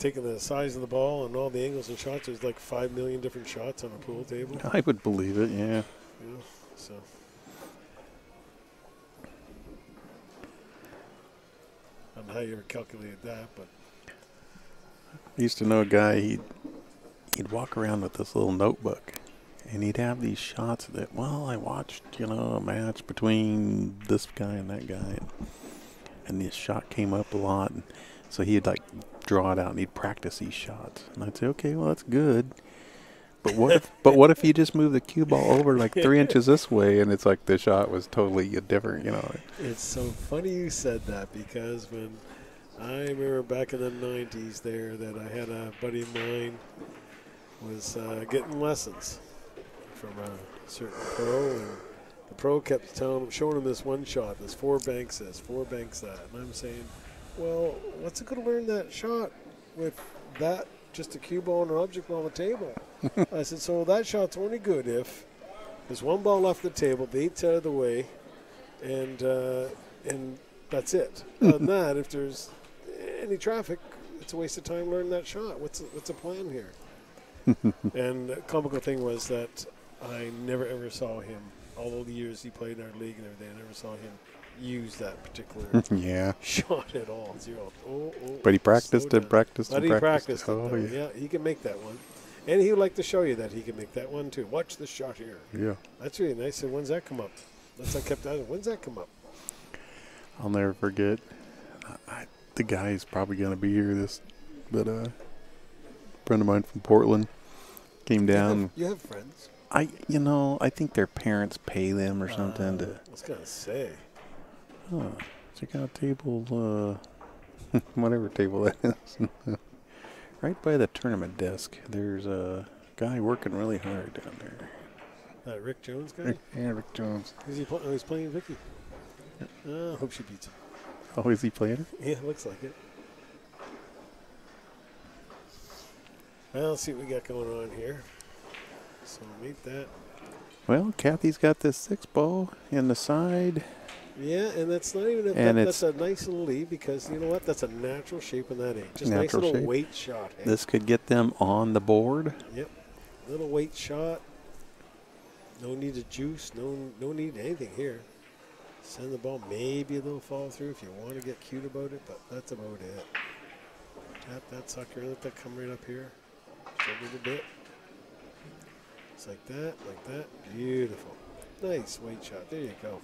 taking the size of the ball and all the angles and shots, there's like 5 million different shots on a pool table. I would believe it, yeah. Yeah, so. I don't know how you ever calculated that, but. I used to know a guy, he'd walk around with this little notebook, and he'd have these shots that, well, I watched, a match between this guy and that guy, and this shot came up a lot, and so he'd like draw it out and he'd practice these shots. And I'd say, okay, well, that's good. But what if you just move the cue ball over like 3 inches this way, and it's like the shot was totally different, It's so funny you said that, because when I remember back in the 90s there that I had a buddy of mine was getting lessons from a certain pro, and the pro kept showing him this one shot, this 4 banks this, 4 banks that. And I'm saying, well, what's it going to learn that shot with that, just a cue ball and an object ball on the table? I said, so that shot's only good if there's one ball left the table, the 8's out of the way, and that's it. Other than that, if there's any traffic, it's a waste of time learning that shot. What's the plan here? And the comical thing was that I never ever saw him, all the years he played in our league and everything, I never saw him use that particular shot at all. Zero. But he practiced and practiced but and he practiced. practiced it. Yeah, he can make that one. And he would like to show you that he can make that one too. Watch this shot here. Yeah. That's really nice. And when's that come up? That's I kept asking. When's that come up? I'll never forget. The guy's probably going to be here but a friend of mine from Portland came down. You have friends. I think their parents pay them or something to. I was going to say. Oh, check out table, whatever table that is. Right by the tournament desk, there's a guy working really hard down there. That Rick Jones guy? Yeah, Rick Jones. He's playing Vicky. I hope she beats him. Oh, is he playing her? Yeah, looks like it. Well, let's see what we got going on here. So meet that. Well, Kathy's got this 6-ball in the side. Yeah, and that's not even that's a nice little lead because you know what? That's a natural shape in that age. Just a nice little shape. weight shot. Hey? This could get them on the board. Yep. Little weight shot. No need of juice. No need anything here. Send the ball. Maybe a little fall through if you want to get cute about it, but that's about it. Tap that sucker. Let that come right up here. Shove it a bit. Just like that. Beautiful. Nice weight shot. There you go.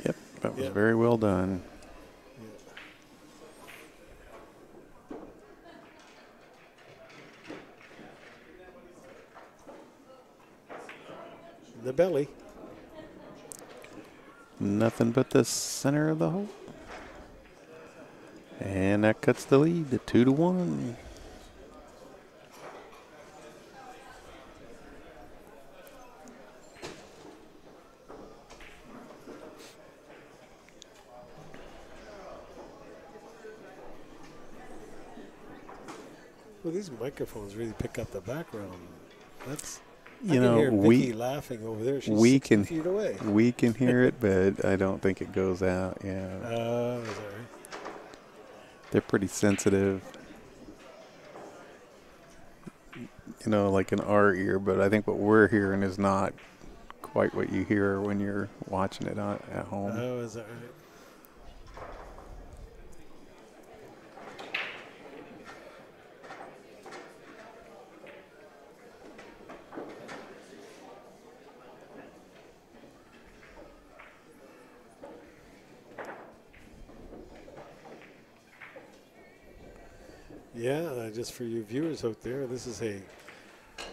Yep, that was very well done. The belly. Nothing but the center of the hole. And that cuts the lead to 2-1. Well, these microphones really pick up the background. That's You I can know, hear Vicky laughing over there. She's 60 feet away. We can hear it, but I don't think it goes out. Yeah. Is that right? They're pretty sensitive. You know, like in our ear, but I think what we're hearing is not quite what you hear when you're watching it at home. Oh, is that right? Yeah, just for you viewers out there, this is a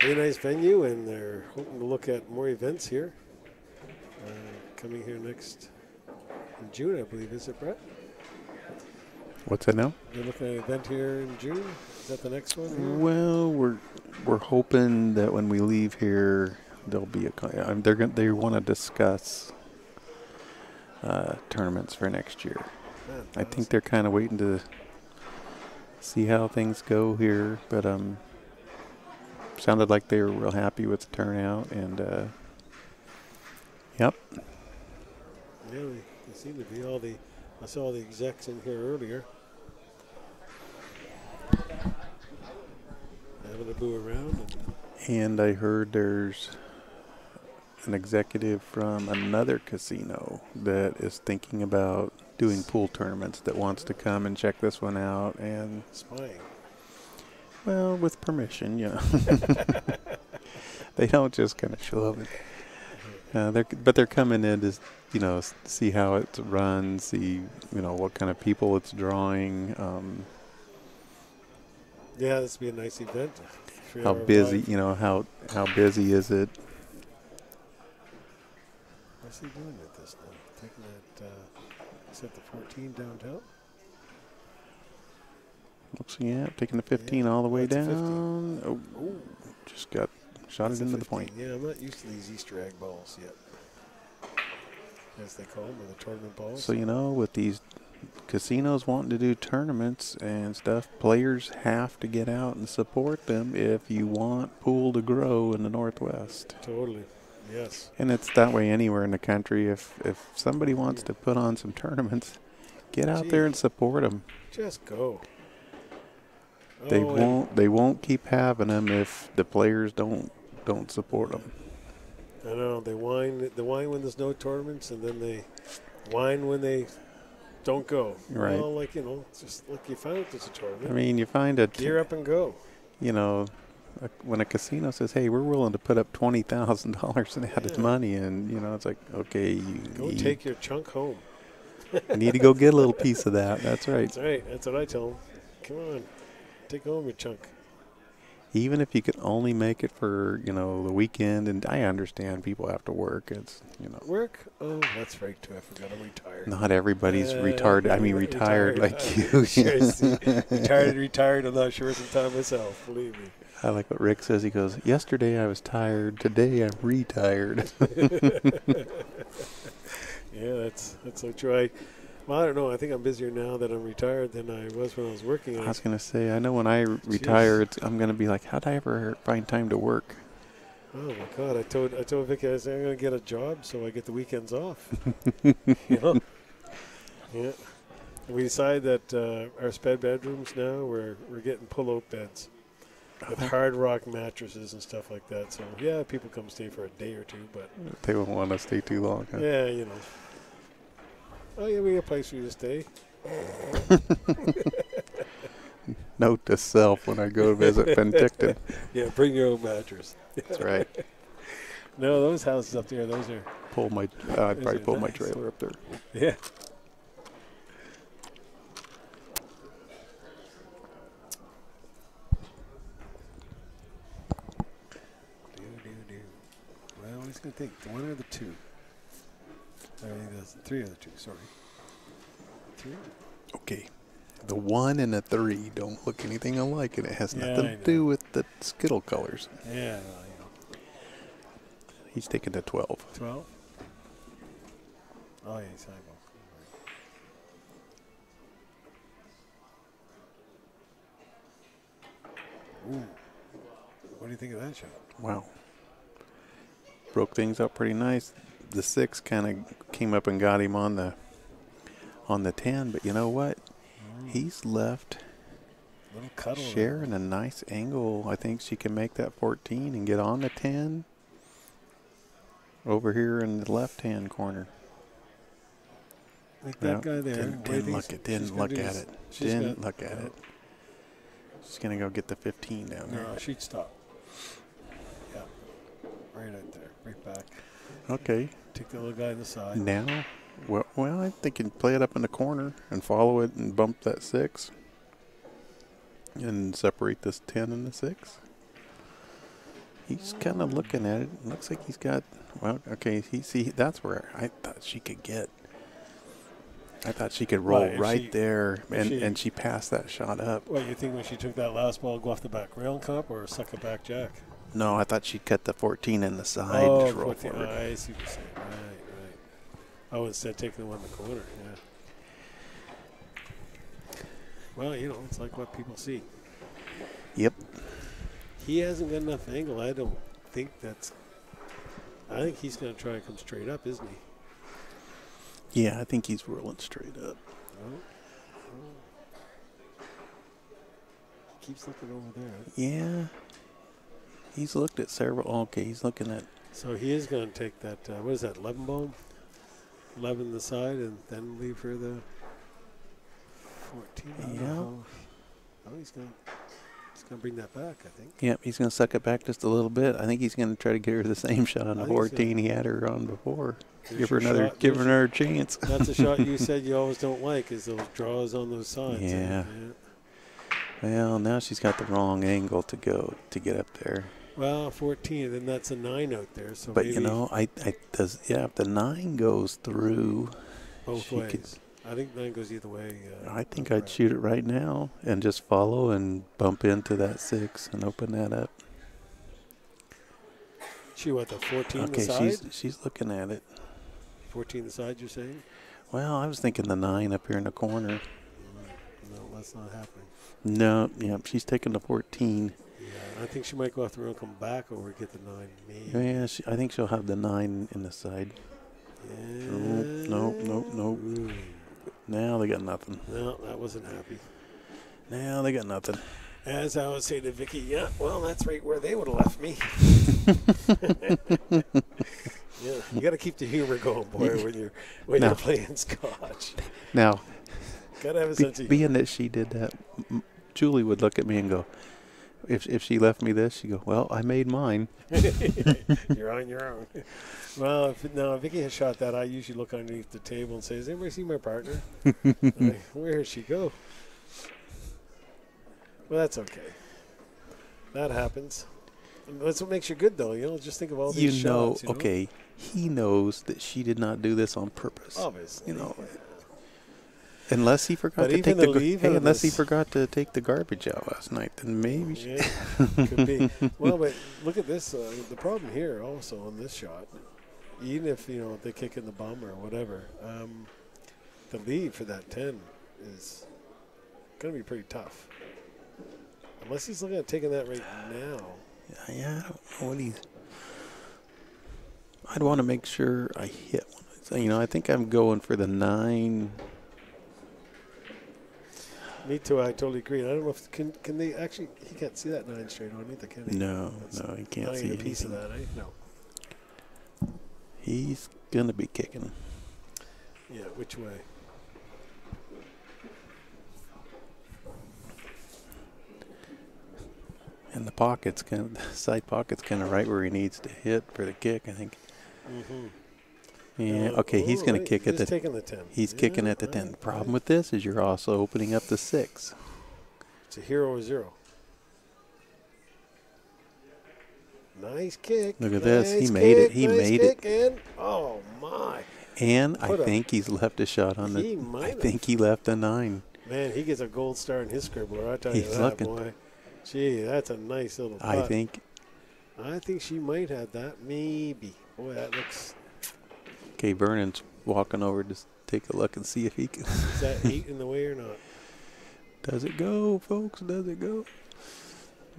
really nice venue, and they're hoping to look at more events here. Coming here next in June, I believe. Is it, Brett? What's that now? They're looking at an event here in June. Is that the next one here? Well, we're hoping that when we leave here, there'll be they want to discuss tournaments for next year. Fantastic. I think they're kind of waiting to see how things go here, but sounded like they were real happy with the turnout, and yep. Yeah, they seem to be I saw all the execs in here earlier. Having a boo around. And I heard there's an executive from another casino that is thinking about doing pool tournaments that wants to come and check this one out, and spying. Well, with permission, you know. They don't just kind of show up. But they're coming in to, you know, see how it runs, see, you know, what kind of people it's drawing. Yeah, this would be a nice event. How busy, you know, how busy is it? What's he doing with this now? Taking that, is that the 14 downtown? Looks, yeah, taking the 15 all the way down. 15. Oh, just got shot it into the point. Yeah, I'm not used to these Easter egg balls yet, as they call them, or the tournament balls. So, you know, with these casinos wanting to do tournaments and stuff, players have to get out and support them if you want pool to grow in the Northwest. Totally, yes. And it's that way anywhere in the country. If somebody wants to put on some tournaments, get out there and support them. Just go. They won't keep having them if the players don't support them. I know, they whine when there's no tournaments, and then they whine when they don't go. Right. Well, like, you know, it's just like you found out there's a tournament. I mean, you find it. Gear up and go. You know, when a casino says, "Hey, we're willing to put up $20,000 in added money," and you know, it's like, okay, go take your chunk home. You need to go get a little piece of that. That's right. That's right. That's what I tell them. Come on, take home your chunk. Even if you could only make it for, the weekend, and I understand people have to work. It's, Work? Oh, that's right, too. I forgot I'm retired. not everybody's retarded. I mean, retired like you. Seriously. Retired. I'm not sure it's the time myself, believe me. I like what Rick says. He goes, yesterday I was tired. Today I'm retired. Yeah, that's so true. Well, I don't know. I think I'm busier now that I'm retired than I was when I was working. I was going to say, I know when I retire, I'm going to be like, how'd I ever find time to work? Oh, my God. I told Vicky, I said, I'm going to get a job so I get the weekends off. Yeah. We decided that our sped bedrooms now, we're getting pull-out beds with hard rock mattresses and stuff like that. So, yeah, people come stay for a day or two, but they won't want to stay too long. Huh? Yeah, Oh, yeah, we got a place for you to stay. Note to self when I go visit Penticton. Yeah, bring your own mattress. That's right. No, those houses up there, those are... I'd probably pull my trailer up there. Yeah. Well, it's going to take one or the two. I mean, there's three of the two, sorry. Three? Okay. The 1 and the 3 don't look anything alike, and it has nothing to do with the Skittle colors. Yeah, He's taking the 12. 12? Oh, yeah, he's eyeball. Ooh. What do you think of that shot? Wow. Broke things up pretty nice. The 6 kind of came up and got him on the 10, but you know what? He's left Sharon a nice angle. I think she can make that 14 and get on the 10 over here in the left-hand corner. Like that guy there. Didn't look at it. She's going to go get the 15 down there. No, she'd stop. Yeah. Right out there. Right back. Okay. Take the little guy on the side. Now, well, I think you can play it up in the corner and follow it and bump that 6 and separate this 10 and the 6. He's kind of looking at it. Looks like he's got, that's where I thought she could get. I thought she could roll there, and she passed that shot up. What, you think when she took that last ball, go off the back rail and cup or suck it back jack? No, I thought she'd cut the 14 in the side. Oh, just roll forward. I see what you're saying. Right. Oh, instead taking the one in the corner, yeah. Well, it's like what people see. Yep. He hasn't got enough angle. I don't think I think he's going to try and come straight up, isn't he? Yeah, I think he's rolling straight up. Oh. Keeps looking over there. Yeah. He's looked at several. Okay, he's looking at. So he is going to take that, what is that, 11 ball? 11 the side and then leave her the 14. Yeah. Oh, he's going to bring that back, I think. Yep, he's going to suck it back just a little bit. I think he's going to try to get her the same shot on the 14 he had her on before. Give her another chance. That's a shot you said you always don't like, is those draws on those sides. Yeah. Well, now she's got the wrong angle to get up there. Well, 14, then that's a 9 out there. So but if the 9 goes through, both ways. I think 9 goes either way. I think I'd shoot it right now and just follow and bump into that 6 and open that up. She what, the 14 okay, the side? she's looking at it. 14 the side, you're saying? Well, I was thinking the 9 up here in the corner. No, that's not happening. No, she's taking the 14. I think she might go off the rail and come back over and get the 9. Maybe. Yeah, I think she'll have the 9 in the side. Yeah. Nope. Ooh. Now they got nothing. No, that wasn't happy. Now they got nothing. As I would say to Vicky, yeah, well, that's right where they would have left me. Yeah, you got to keep the humor going, boy, when you're playing Scotch. Now, got to have a sense of humor. Being that she did that, Julie would look at me and go, if she left me this, she'd go, well, I made mine. You're on your own. Well, if Vicky has shot that, I usually look underneath the table and say, "Has anybody seen my partner?" Where did she go? Well, that's okay. That happens. That's what makes you good, though. Just think of all these shots. Okay, he knows that she did not do this on purpose. Obviously, unless he forgot to take unless he forgot to take the garbage out last night, then maybe. Yeah, could be. Well, but look at this. The problem here, also on this shot, even if they kick in the bum or whatever, the lead for that 10 is going to be pretty tough. Unless he's looking at taking that right now. Yeah, I don't know what he's. I'd want to make sure I hit one. So, I think I'm going for the 9. Me too. I totally agree. I don't know if can they actually. He can't see that 9 straight on either, can he? No, he can't see a piece anything. of that, eh? No. He's gonna be kicking. Yeah, which way? And the side pocket's kind of right where he needs to hit for the kick, I think. Mm-hmm. Yeah, okay, he's going to kick at the 10. Taking the 10. He's kicking at the 10. The problem with this is you're also opening up the 6. It's a hero or 0. Nice kick. Look at this. He made it. He made it. And, oh, my. And I think he's left a shot on the. I think he left a 9. Man, he gets a gold star in his scribbler. I tell you that, boy. Gee, that's a nice little putt. I think she might have that. Maybe. Boy, that looks. Okay, Vernon's walking over to take a look and see if he can. Is that 8 in the way or not? Does it go, folks? Does it go?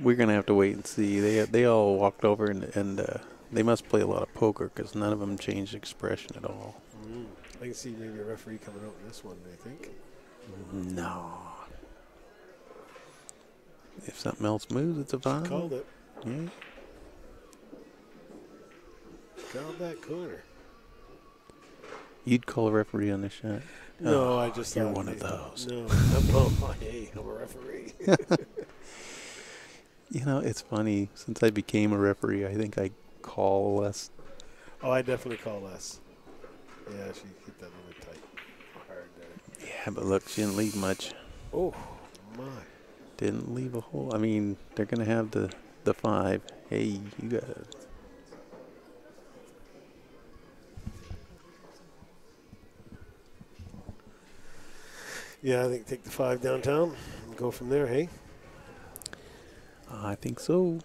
We're going to have to wait and see. They all walked over and they must play a lot of poker because none of them changed expression at all. I can see maybe a referee coming out in this one, I think. No. If something else moves, it's a 5. Called it. Yeah. Called that corner. You'd call a referee on this shot? No, I just you're one of those. No, I'm a referee. It's funny. Since I became a referee, I think I call less. Oh, I definitely call less. Yeah, she hit that really tight. Hard there. Yeah, but look, she didn't leave much. Oh, my. Didn't leave a hole. I mean, they're going to have the 5. Hey, you got it. Yeah, I think take the 5 downtown and go from there, hey? I think so.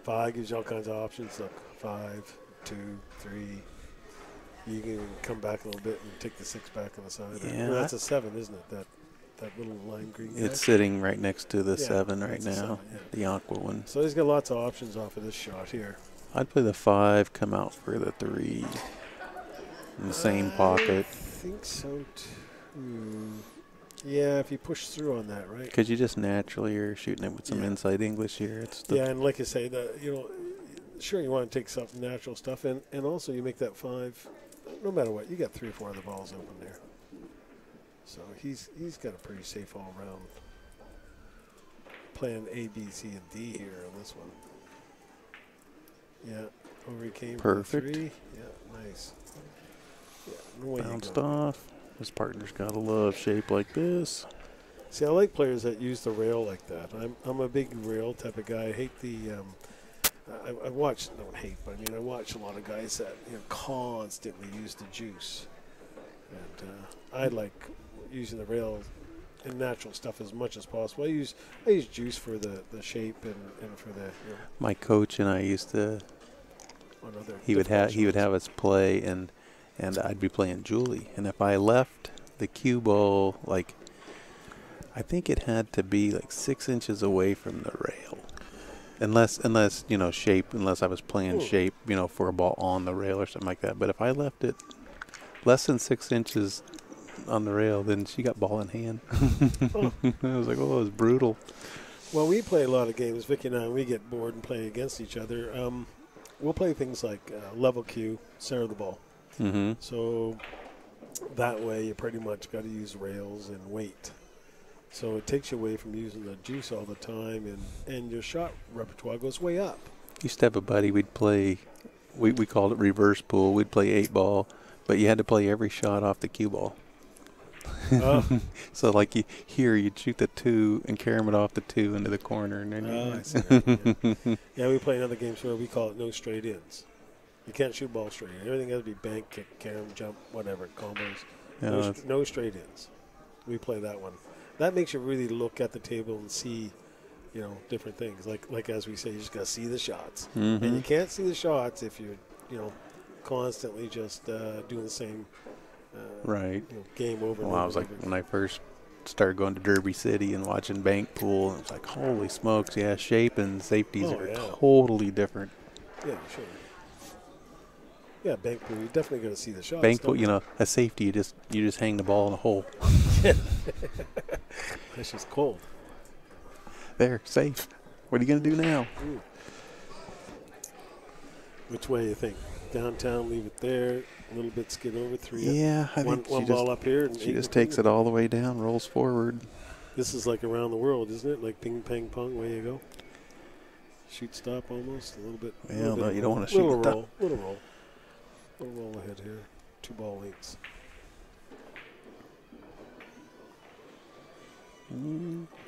5 gives you all kinds of options. Look, 5, 2, 3. You can come back a little bit and take the 6 back on the side. Yeah. Well, that's a 7, isn't it? That little lime green. It's sitting right next to the 7 right now, 7, yeah. the aqua one. So he's got lots of options off of this shot here. I'd play the 5, come out for the 3 in the same pocket. I think so too. Yeah, if you push through on that, right? Because you just naturally are shooting it with some inside English here. And like I say, sure you want to take some natural stuff, and also you make that 5. No matter what, you got 3 or 4 other balls open there. So he's got a pretty safe all round plan A, B, C, and D here on this one. Yeah, over he came. Perfect. For 3. Yeah, nice. Yeah, bounced off. His partner's got to love shape like this. See, I like players that use the rail like that. I'm a big rail type of guy. I hate the. I watch. Don't hate, but I mean I watch a lot of guys that constantly use the juice, and I like using the rail and natural stuff as much as possible. I use juice for the shape and for the. My coach and I used to. He would have us play and I'd be playing Julie, and if I left the cue ball, like I think it had to be like 6 inches away from the rail, unless shape, unless I was playing shape, for a ball on the rail or something like that. But if I left it less than 6 inches on the rail, then she got ball in hand. I was like, oh, it was brutal. Well, we play a lot of games, Vicky and I. We get bored and play against each other. We'll play things like level cue, center of the ball. So that way you pretty much got to use rails and weight. So it takes you away from using the juice all the time, and your shot repertoire goes way up. Used to have a buddy. We'd play. We called it reverse pool. We'd play 8-ball, but you had to play every shot off the cue ball. Oh. So like you'd shoot the 2 and carry it off the 2 into the corner, and then I see that, yeah, we play another game where we call it no straight ins. You can't shoot ball straight in. Everything has to be bank, kick, carom, jump, whatever, combos. No straight ins. We play that one. That makes you really look at the table and see, different things. Like as we say, you just got to see the shots. Mm-hmm. And you can't see the shots if you're, constantly just doing the same right game over. Well, I was like, when I first started going to Derby City and watching bank pool, it's like, holy smokes, yeah, shape and safeties are totally different. Yeah, sure. Yeah, bank pool, you definitely got to see the shots. Bank pool, a safety, you just hang the ball in a hole. That's just cold. There, safe. What are you going to do now? Ooh. Which way you think? Downtown, leave it there, a little bit skid over 3. Yeah, I think one ball up here. And she just takes it all the way down, rolls forward. This is like around the world, isn't it? Like ping, pong, pong, way you go. Shoot, stop almost, a little bit. Well, no, you don't want to shoot. Little roll ahead here. 2 ball lengths.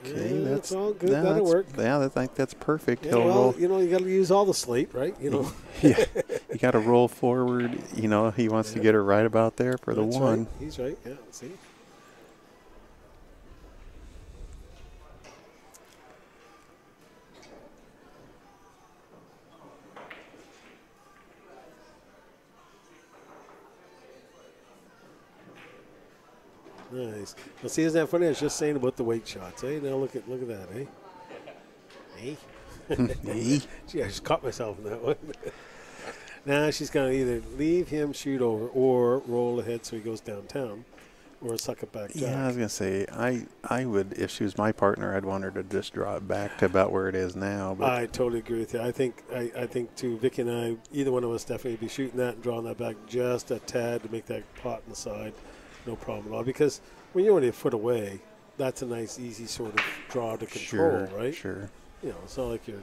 Okay, yeah, that's all good. That'll work. Yeah, I think that's perfect. Yeah, well, you got to use all the slate, right? Yeah, you got to roll forward. He wants to get her right about there for the 1. Right. He's right. Yeah, see. Nice. Well, see, isn't that funny? I was just saying about the weight shots. Hey, now look at that. Hey. Hey. Gee, I just caught myself in that one. Now she's going to either leave him shoot over or roll ahead so he goes downtown, or suck it back. Yeah, I was going to say, I would, if she was my partner, I'd want her to just draw it back to about where it is now. But I totally agree with you. I think too, Vicky and I, either one of us definitely be shooting that and drawing that back just a tad to make that pot in the side. No problem at all. Because when you're only a foot away, that's a nice, easy sort of draw to control, right? Sure. It's not like you're,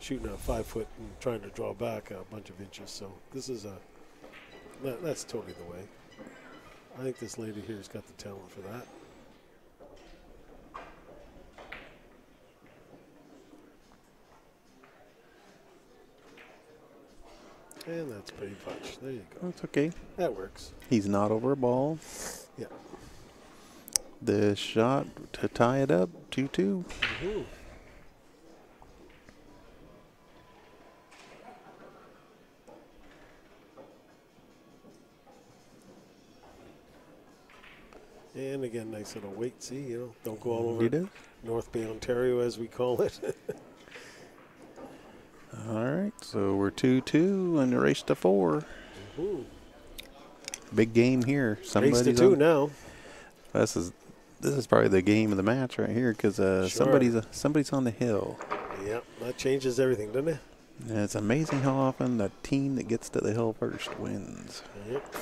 shooting a 5 foot and trying to draw back a bunch of inches. So this is that's totally the way. I think this lady here's got the talent for that. And that's pretty much. There you go. That's okay. That works. He's not over a ball. Yeah. The shot to tie it up, 2-2. Mm-hmm. And again, nice little weight. See, don't go all over North Bay, Ontario, as we call it. All right, so we're 2-2 and the race to 4. Mm-hmm. Big game here. Race to 2 now. This is probably the game of the match right here because somebody's on the hill. Yep, that changes everything, doesn't it? And it's amazing how often the team that gets to the hill first wins. Yep.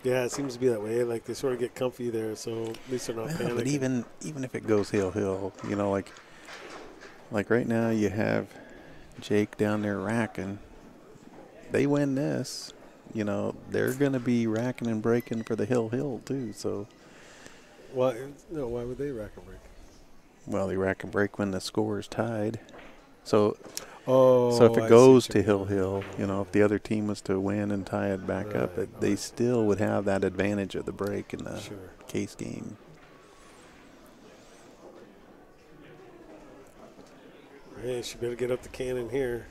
Yeah, it seems to be that way. Like they sort of get comfy there, so at least they're not panicking. But even if it goes hill, like right now you have Jake down there racking. They win this, they're going to be racking and breaking for the hill too. So, why would they rack and break? Well, they rack and break when the score is tied. So if it I goes to hill, if the other team was to win and tie it back up, they still would have that advantage of the break in the case game. Hey, she better get up the cannon here.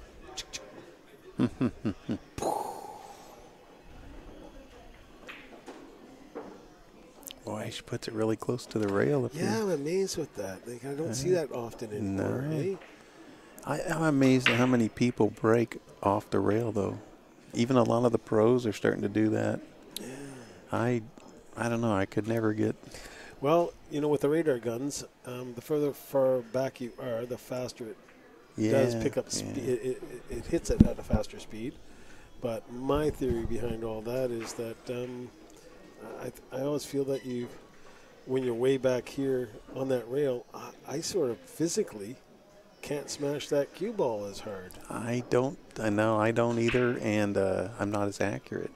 Boy, she puts it really close to the rail. I'm amazed with that. I don't see that often anymore. No. Eh? I'm amazed at how many people break off the rail, though. Even a lot of the pros are starting to do that. Yeah. I don't know. I could never get. Well, with the radar guns, the far back you are, the faster it does pick up speed. It hits it at a faster speed. But my theory behind all that is that I always feel that when you're way back here on that rail, I sort of physically can't smash that cue ball as hard. I know I don't either, and I'm not as accurate.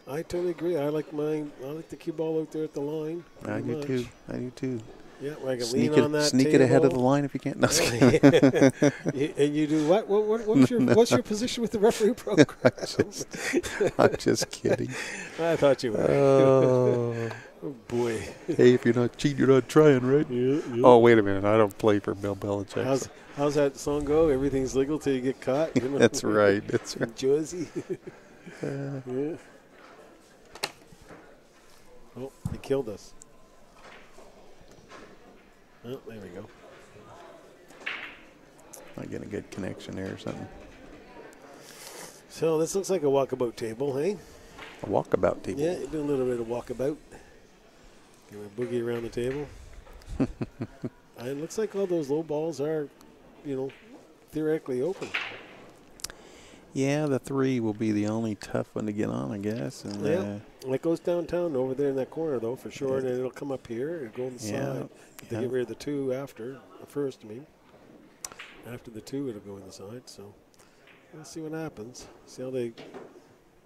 I totally agree. I like the cue ball out there at the line. I do too. I do too. Yeah, I can lean on that sneak table. it ahead of the line if you can't. No, And you do what? What's your position with the referee program? I'm just kidding. I thought you were. Oh boy. Hey, if you're not cheating, you're not trying, right? Yeah. Oh, wait a minute. I don't play for Bill Belichick. How's that song go? Everything's legal till you get caught. You know? That's right. That's right. Jersey. Yeah. Oh, he killed us. Oh, there we go. Not getting a good connection there or something. So this looks like a walkabout table, hey? A walkabout table. Yeah, you do a little bit of walkabout. Give a boogie around the table. And it looks like all those low balls are, theoretically open. Yeah, the 3 will be the only tough one to get on, I guess. And It goes downtown over there in that corner, though, for sure. And then it'll come up here. It'll go on the side. They get rid of the 2 after. The first, I mean. After the 2, it'll go in the side. So we'll see what happens. See how they...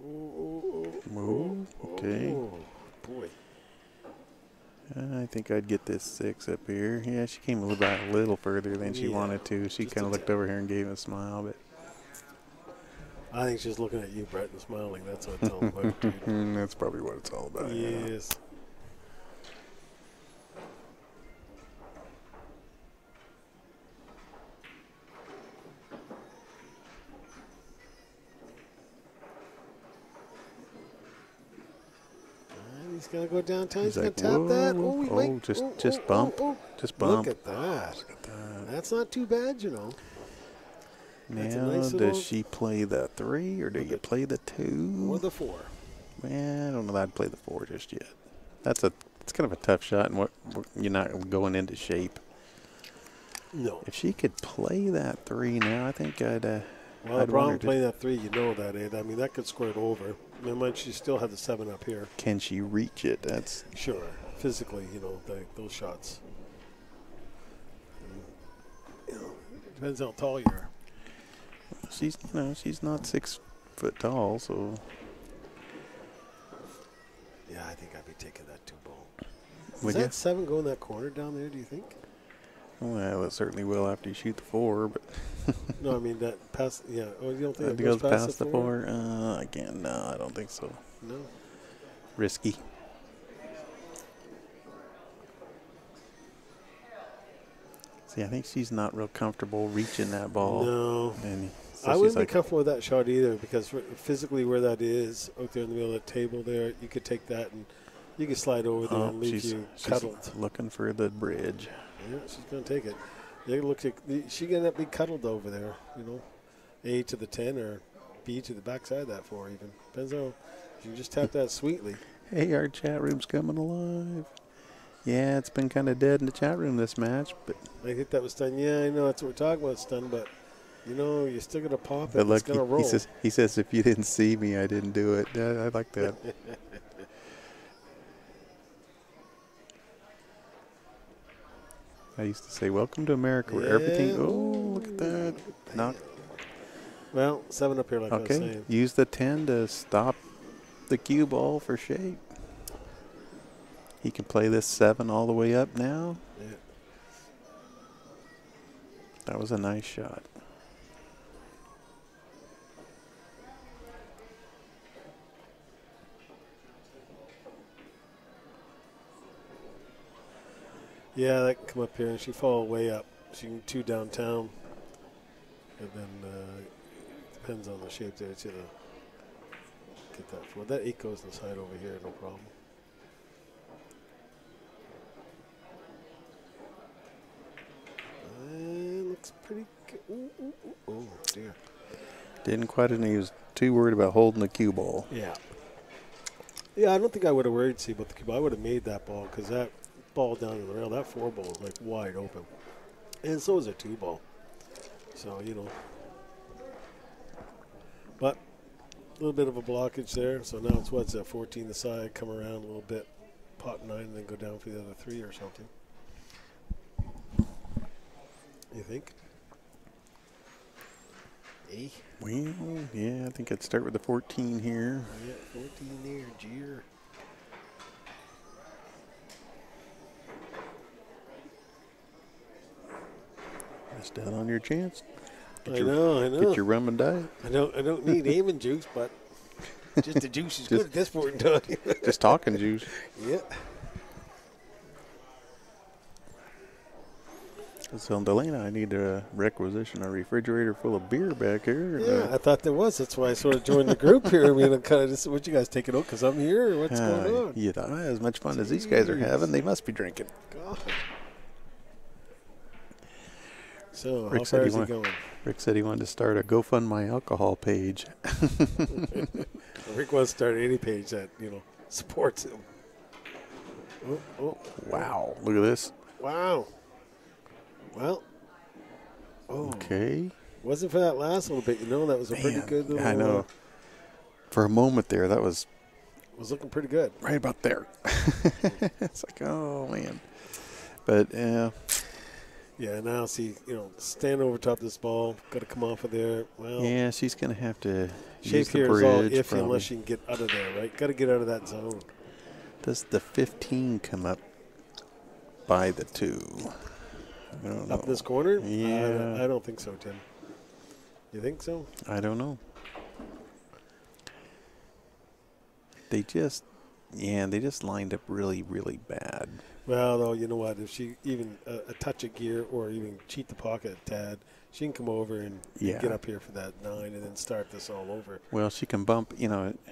Move. Okay. Oh, boy. I think I'd get this 6 up here. Yeah, she came a little further than she wanted to. She kind of looked over here and gave a smile, but... I think she's looking at you, Brett, and smiling. That's what it's all about, dude. That's probably what it's all about. Yes. And he's going to go downtown. He's going to tap that. Oh, he might. Just bump. Just bump. Look at that. That's not too bad, Now, does she play the 3 or do you play the 2? Or the 4? Man, I don't know that I'd play the 4 just yet. It's kind of a tough shot, and you're not going into shape. No. If she could play that 3 now, I think I'd. Well, the problem playing that 3, that, Ed. I mean, that could squirt over. Remember, she still had the 7 up here. Can she reach it? That's sure. Physically, those shots. Depends how tall you are. She's not 6 foot tall, so. Yeah, I think I'd be taking that 2 ball. Would Does that 7 go in that corner down there, do you think? Well, it certainly will after you shoot the 4, but. No, I mean, that pass, yeah. Oh, you don't think it goes past the 4? Again, no, I don't think so. No. Risky. See, I think she's not real comfortable reaching that ball. No. And so I wouldn't be comfortable with that shot either, because physically where that is, out there in the middle of the table there, you could take that and you could slide over there and leave you cuddled. She's looking for the bridge. Yeah, she's going to take it. She's going to be cuddled over there, A to the 10 or B to the backside of that 4 even. Depends on, you can just tap that sweetly. Hey, our chat room's coming alive. Yeah, it's been kind of dead in the chat room this match, but I think that was Stun. Yeah, I know that's what we're talking about, Stun, but you're still gonna pop it. But look, it's gonna roll. He says, if you didn't see me, I didn't do it. Yeah, I like that. I used to say, "Welcome to America, where everything." Oh, look at that! Well, 7 up here, like I was saying. Use the 10 to stop the cue ball for shape. He can play this 7 all the way up now. Yeah. That was a nice shot. Yeah, that can come up here, and she fall way up. She can 2 downtown, and then depends on the shape there to get that 4. That 8 goes inside over here, no problem. And looks pretty good. Oh dear. Didn't quite, and he was too worried about holding the cue ball. Yeah. Yeah, I don't think I would have worried about the cue ball. I would have made that ball, because that ball down in the rail, that 4 ball is like wide open. And so is a 2 ball. So, But little bit of a blockage there. So now it's what's that? 14 the side, come around a little bit, pot 9, and then go down for the other 3 or something. You think? Eh? Well, yeah, I think I'd start with the 14 here. Yeah, 14 there, jeer. Missed out on your chance. I know. Get your rum and diet. I don't need aiming juice, but just the juice is good at this point in time. Just talking juice. Yeah. So, Delana, I need to requisition a refrigerator full of beer back here. Yeah, I thought there was. That's why I sort of joined the group here. I mean, I'm kind of just, what you guys taking out because I'm here? Or what's going on? You thought as much fun as these guys are having, they must be drinking. God. So, Rick how far is he going? Rick said he wanted to start a GoFundMe alcohol page. Rick wants to start any page that, supports him. Oh. Wow, look at this. Wow. Well. Oh. Okay. Wasn't for that last little bit, that was a pretty good little. I know. For a moment there, that was looking pretty good. right about there. It's like, oh, man. But, yeah, now see, stand over top of this ball. Got to come off of there. Well, yeah, she's going to have to shape use the here is all bridge, iffy probably. unless you can get out of there, right? Got to get out of that zone. Does the 15 come up by the 2? I don't know. Up this corner? Yeah. I don't think so, Tim. You think so? I don't know. They just lined up really, really bad. Well, though, you know what? If she even a touch of gear or even cheat the pocket a tad, she can come over and get up here for that 9 and then start this all over. Well, she can bump,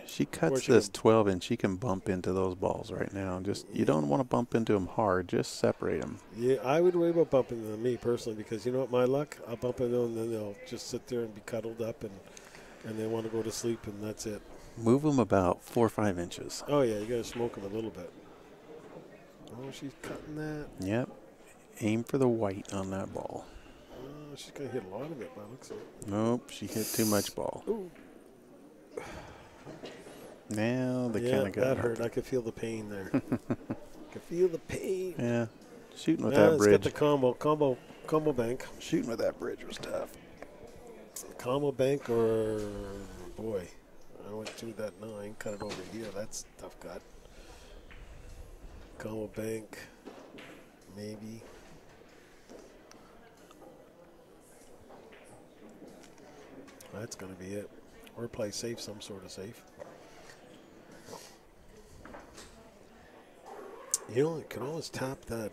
she cuts this 12 and she can bump into those balls right now. Just, you don't want to bump into them hard. Just separate them. Yeah, I would worry about bumping into me personally because you know what, my luck? I'll bump into them and then they'll just sit there and be cuddled up and they want to go to sleep and that's it. Move them about 4 or 5 inches. Oh, yeah, you got to smoke them a little bit. Oh, she's cutting that. Yep. Aim for the white on that ball. Oh, she's going to hit a lot of it by the looks of it. Nope, she hit too much ball. Ooh. Now they kind of got that hurt. I could feel the pain there. I could feel the pain. Yeah, shooting with that bridge. It's got the combo bank. Shooting with that bridge was tough. Combo bank or, boy, I went through that 9, cut it over here. That's a tough cut. Combo bank, maybe. That's going to be it. Or play safe, some sort of safe. You can always tap that,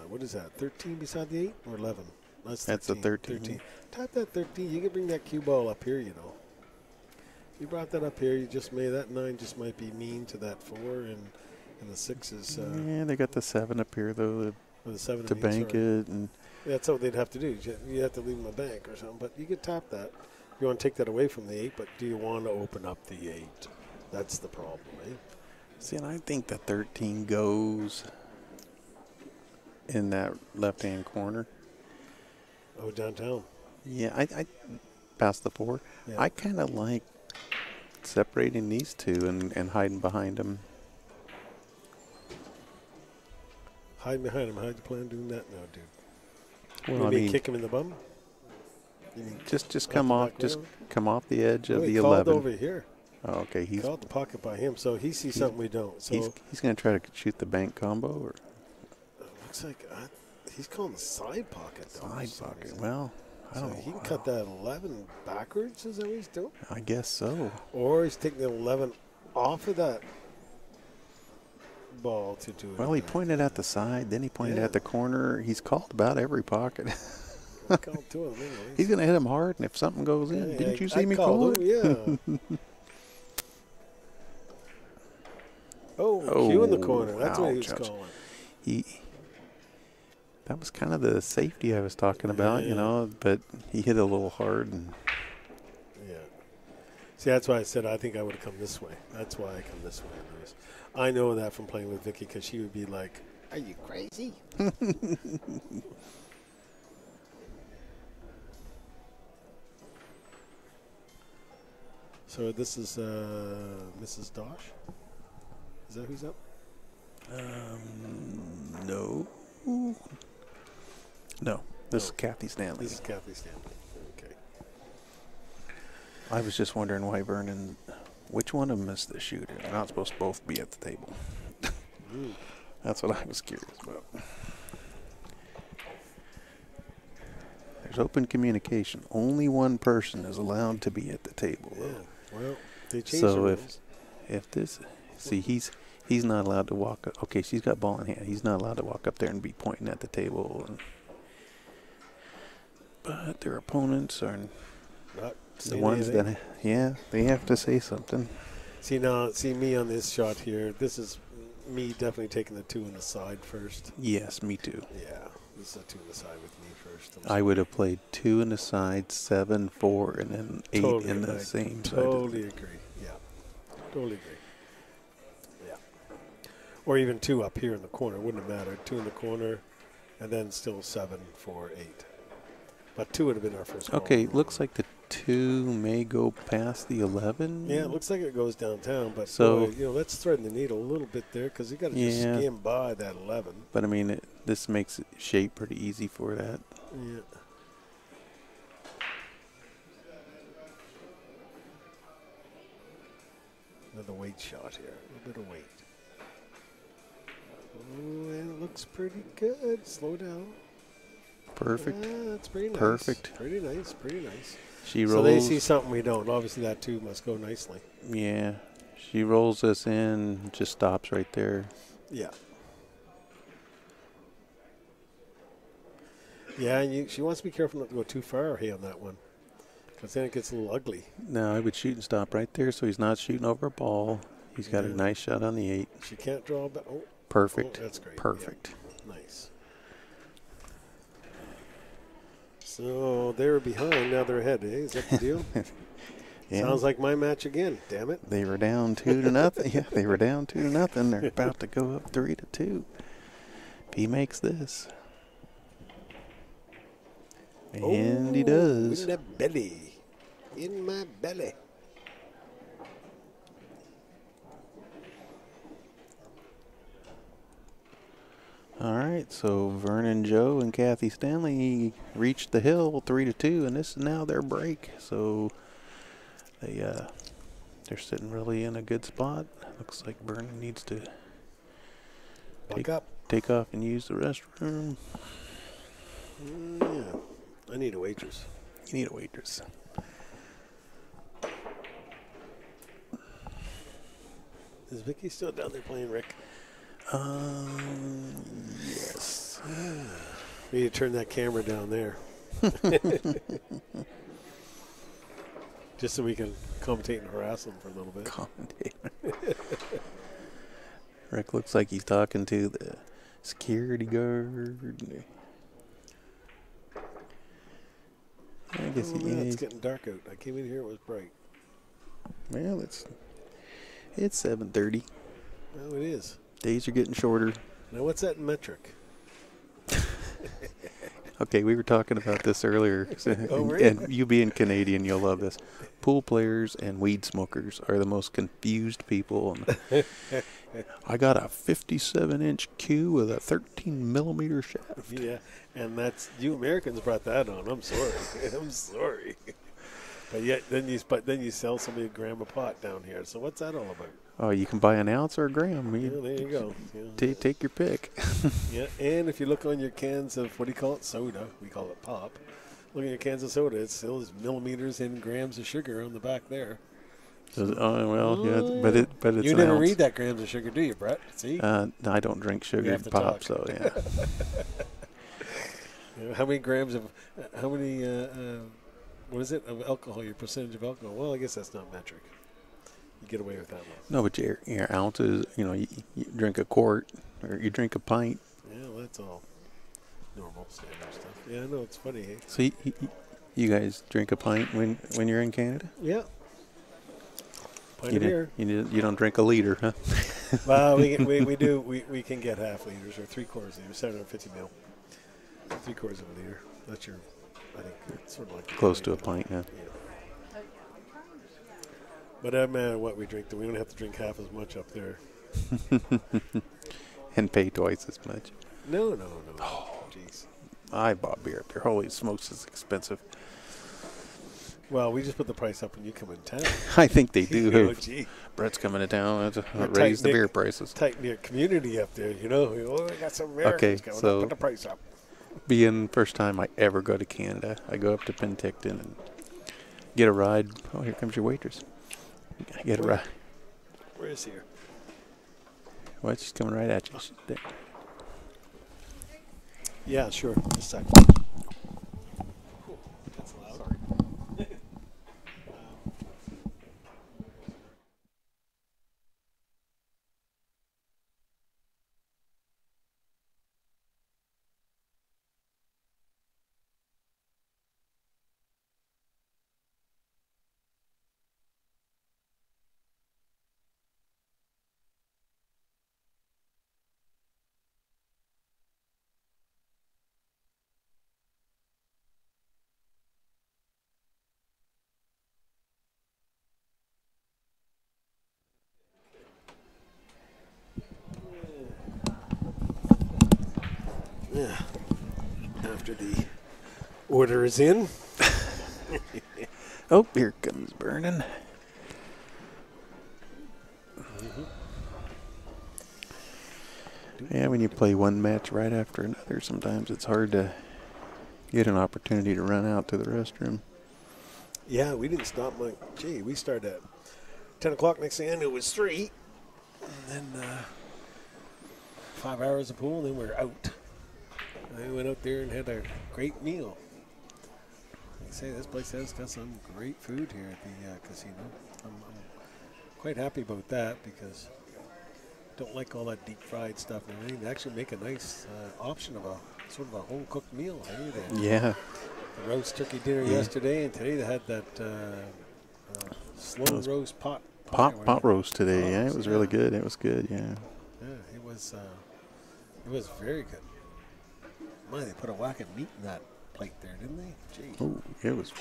what is that, 13 beside the 8 or 11? That's a 13. Tap that 13. You can bring that cue ball up here, You brought that up here. You just made that 9 just might be mean to that 4 and the 6 is. Yeah, they got the 7 up here though. The 7 to bank it and. Yeah, that's what they'd have to do. You have to leave them a bank or something. But you could tap that. You want to take that away from the 8, but do you want to open up the 8? That's the problem, eh? See, and I think the 13 goes in that left-hand corner. Oh, downtown. Yeah, I past the 4. Yeah. I kind of like separating these two and hiding behind them. Hiding behind him. How'd you plan on doing that now, dude? Well, Maybe kick him in the bum? You mean just come off, come off the edge of the he 11. Called over here. Oh, okay. He's called the pocket by him, so he sees something we don't. So he's going to try to shoot the bank combo, or looks like he's calling the side pocket. Though, side pocket. Well, I don't know. He can cut that 11 backwards. Is that what he's doing? I guess so. Or he's taking the 11 off of that ball to do it. Well, he pointed at the side, then he pointed at the corner. He's called about every pocket. Called 2 of them anyways. He's going to hit him hard, and if something goes in, didn't you see me call it? Yeah. Q in the corner. That's what he was calling. That was kind of the safety I was talking about, but he hit a little hard. And yeah. See, that's why I said I think I would have come this way. That's why I come this way. Anyways. I know that from playing with Vicky because she would be like, "Are you crazy?" So this is Mrs. Dosch. Is that who's up? No. No. This is Kathy Stanley. This is Kathy Stanley. Okay. I was just wondering why Vernon, which one of them is the shooter? They're not supposed to both be at the table. That's what I was curious about. There's open communication. Only one person is allowed to be at the table. Yeah. Well, they changed the So rules. if this, see, he's not allowed to walk up. Okay, she's got ball in hand. He's not allowed to walk up there and be pointing at the table. But their opponents are Not the ones anything. that, they have to say something. See me on this shot here. This is me definitely taking the 2 on the side first. Yes, me too. Yeah, this is a 2 on the side with me first. I would have played 2 in the side, 7, 4, and then 8 Totally, in the I same side. Totally agree. Yeah, totally agree. Yeah, or even 2 up here in the corner. Wouldn't have mattered. 2 in the corner, and then still 7, 4, 8. But 2 would have been our first. Okay, goal. looks like the 2 may go past the 11. Yeah, it looks like it goes downtown, but So- boy, let's thread the needle a little bit there because you got to just Yeah. skim by that 11. But I mean, this makes it shape pretty easy for that. Yeah. Another weight shot here. A little bit of weight. Oh, and it looks pretty good. Slow down. Perfect. Yeah, that's pretty nice. Perfect. Pretty nice. Pretty nice. She So rolls. they see something we don't. Obviously, that 2 must go nicely. Yeah, she rolls us in. Just stops right there. Yeah. Yeah, and she wants to be careful not to go too far on that one, because then it gets a little ugly. No, I would shoot and stop right there, so he's not shooting over a ball. He's got a Yeah. nice shot on the 8. She can't draw back. Oh, Perfect. that's great. Perfect. Yeah, nice. So they were behind. Now they're ahead. Eh? Is that the deal? Yeah. Sounds like my match again. Damn it. They were down 2-0. Yeah, they were down 2-0. They're about to go up 3-2. If he makes this. And he does. In the belly. In my belly. All right, so Vernon Joe and Kathy Stanley reached the hill 3-2, and this is now their break. So they're sitting really in a good spot. Looks like Vernon needs to take off and use the restroom. Yeah. I need a waitress. You need a waitress. Is Vicky still down there playing, Rick? Yes. We need to turn that camera down there. Just so we can commentate and harass them for a little bit. Commentator. Rick looks like he's talking to the security guard. I guess It's getting dark out. I came in here, it was bright. Well, it's 7:30. Oh, it is. Days are getting shorter. Now, what's that in metric? Okay, we were talking about this earlier. Oh, really? And you being Canadian, you'll love this. Pool players and weed smokers are the most confused people. I got a 57-inch cue with a 13-millimeter shaft. Yeah, and that's you Americans brought that on. I'm sorry. I'm sorry. But yet, then you sell somebody a gram of pot down here. So what's that all about? Oh, you can buy an ounce or a gram. Yeah, there you go. Yeah. Take your pick. Yeah, and if you look on your cans of, what do you call it, soda, we call it pop. Look at your cans of soda, it still is millimeters and grams of sugar on the back there. Oh, well, yeah, but it's You an didn't ounce. read that grams of sugar, do you, Brett? See? I don't drink You sugar have to pop, talk. so yeah. How many grams of, what is it, of alcohol, your percentage of alcohol? Well, I guess that's not metric. You get away with that one. No, but your ounces, you drink a quart or you drink a pint. Yeah, well, that's all normal standard stuff. Yeah, I know, it's funny, eh? So you guys drink a pint when you're in Canada? Yeah. Pint You of beer. you don't drink a liter, huh? Well, we do. We can get half liters or 3/4 liters, 750 ml. 3/4 of a liter. That's your, I think, it's sort of like Close to a pint, yeah. But no matter what we drink, we don't have to drink half as much up there. And pay twice as much. No. Oh, jeez. I bought beer up there. Holy smokes, it's expensive. Well, we just put the price up when you come in town. I think they do. Oh, gee. Brett's coming to town. Raise the beer prices. Tight-knit community up there, you know. Oh, we got some Americans coming up, put the price up. Being first time I ever go to Canada, I go up to Penticton and get a ride. Oh, here comes your waitress. I get a ride. Where is here? What? She's coming right at you. There. Yeah, sure. Just a second. That's loud. Sorry. Yeah. After the order is in. Oh, here comes burning. Yeah, when you play one match right after another, sometimes it's hard to get an opportunity to run out to the restroom. Yeah, we didn't stop much. Gee, we started at 10 o'clock. Next thing I knew, it was 3. And then 5 hours of pool, and then we're out. And we went out there and had a great meal. Like I say, this place has got some great food here at the casino. I'm quite happy about that because I don't like all that deep fried stuff and everything. They actually make a nice option of a sort of a home cooked meal. Hey, there. Yeah. The roast turkey dinner yesterday, and today they had that slow roast pot roast today. Yeah, it was really good. It was good. Yeah. Yeah, it was very good. Man, they put a whack of meat in that plate there, didn't they? Gee. Oh, it was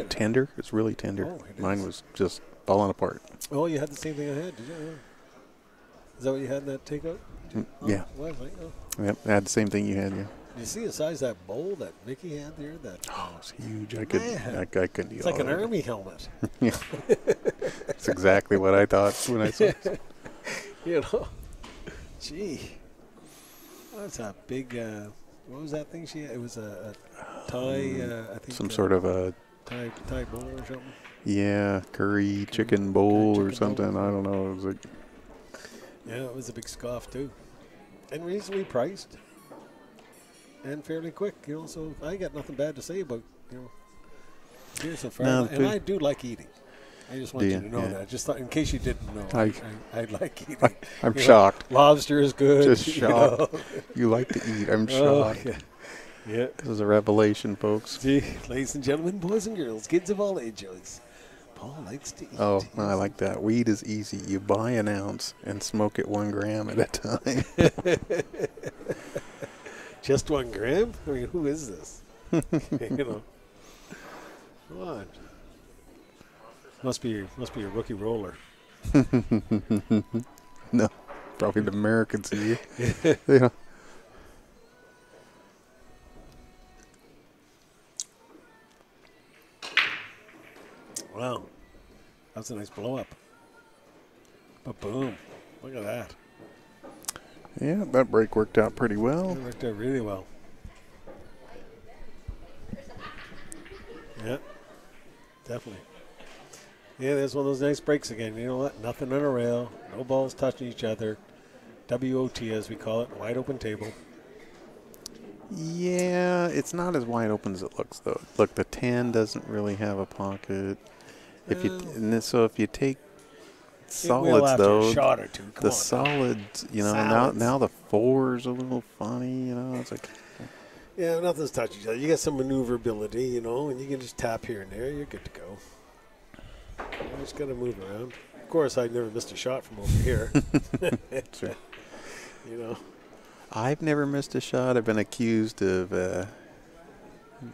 tender. It's really tender. Oh, Mine was just falling apart. Oh, you had the same thing I had, did you? Yeah. Is that what you had in that takeout? Yeah. Was it? Oh. Yep, I had the same thing you had. Yeah. You see the size of that bowl that Mickey had there? It's huge. I couldn't eat It's like all an of it. army helmet. Yeah. That's exactly what I thought when I saw it. You know, gee, that's a big. What was that thing she had? It was a Thai. I think some sort of a Thai bowl or something. Yeah, curry chicken bowl chicken or something. bowl. I don't know. It was like, Yeah, it was a big scoff too, and reasonably priced, and fairly quick. You know, so I got nothing bad to say about here so far. No, and I do like eating. I just want you to know Yeah. that. Just thought, in case you didn't know, I like eating. I'm You know, shocked. lobster is good. Just you know. shocked. You like to eat. I'm Oh, shocked. yeah. This is a revelation, folks. See, ladies and gentlemen, boys and girls, kids of all ages, Paul likes to eat. Oh, I like that. Weed is easy. You buy an ounce and smoke it 1 gram at a time. Just 1 gram? I mean, who is this? You know. Come on. Must be your rookie roller. No, probably the Americans here. Yeah. Wow. That's a nice blow up. But boom. Look at that. Yeah, that break worked out pretty well. It worked out really well. Yeah. Definitely. Yeah, there's one of those nice breaks again. You know what? Nothing on a rail. No balls touching each other. WOT, as we call it. Wide open table. Yeah, it's not as wide open as it looks, though. Look, the 10 doesn't really have a pocket. If you take solids, though, a shot or two. the solids, now the 4's a little funny, It's like, yeah, nothing's touching each other. You got some maneuverability, and you can just tap here and there. You're good to go. You just got to move around. Of course, I never missed a shot from over here. Sure. I've never missed a shot. I've been accused of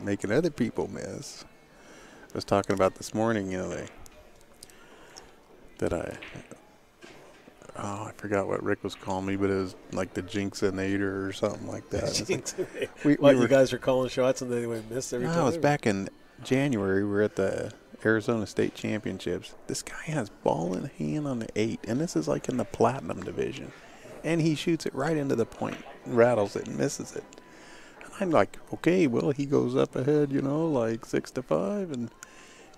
making other people miss. I was talking about this morning, that I forgot what Rick was calling me, but it was like the Jinxinator or something like that. We you guys are calling shots and then they miss every time? No, it was back in January. We were at the Arizona State Championships. This guy has ball in hand on the 8, and this is like in the Platinum division. And he shoots it right into the point, rattles it, and misses it. And I'm like, okay, well, he goes up ahead, like 6-5,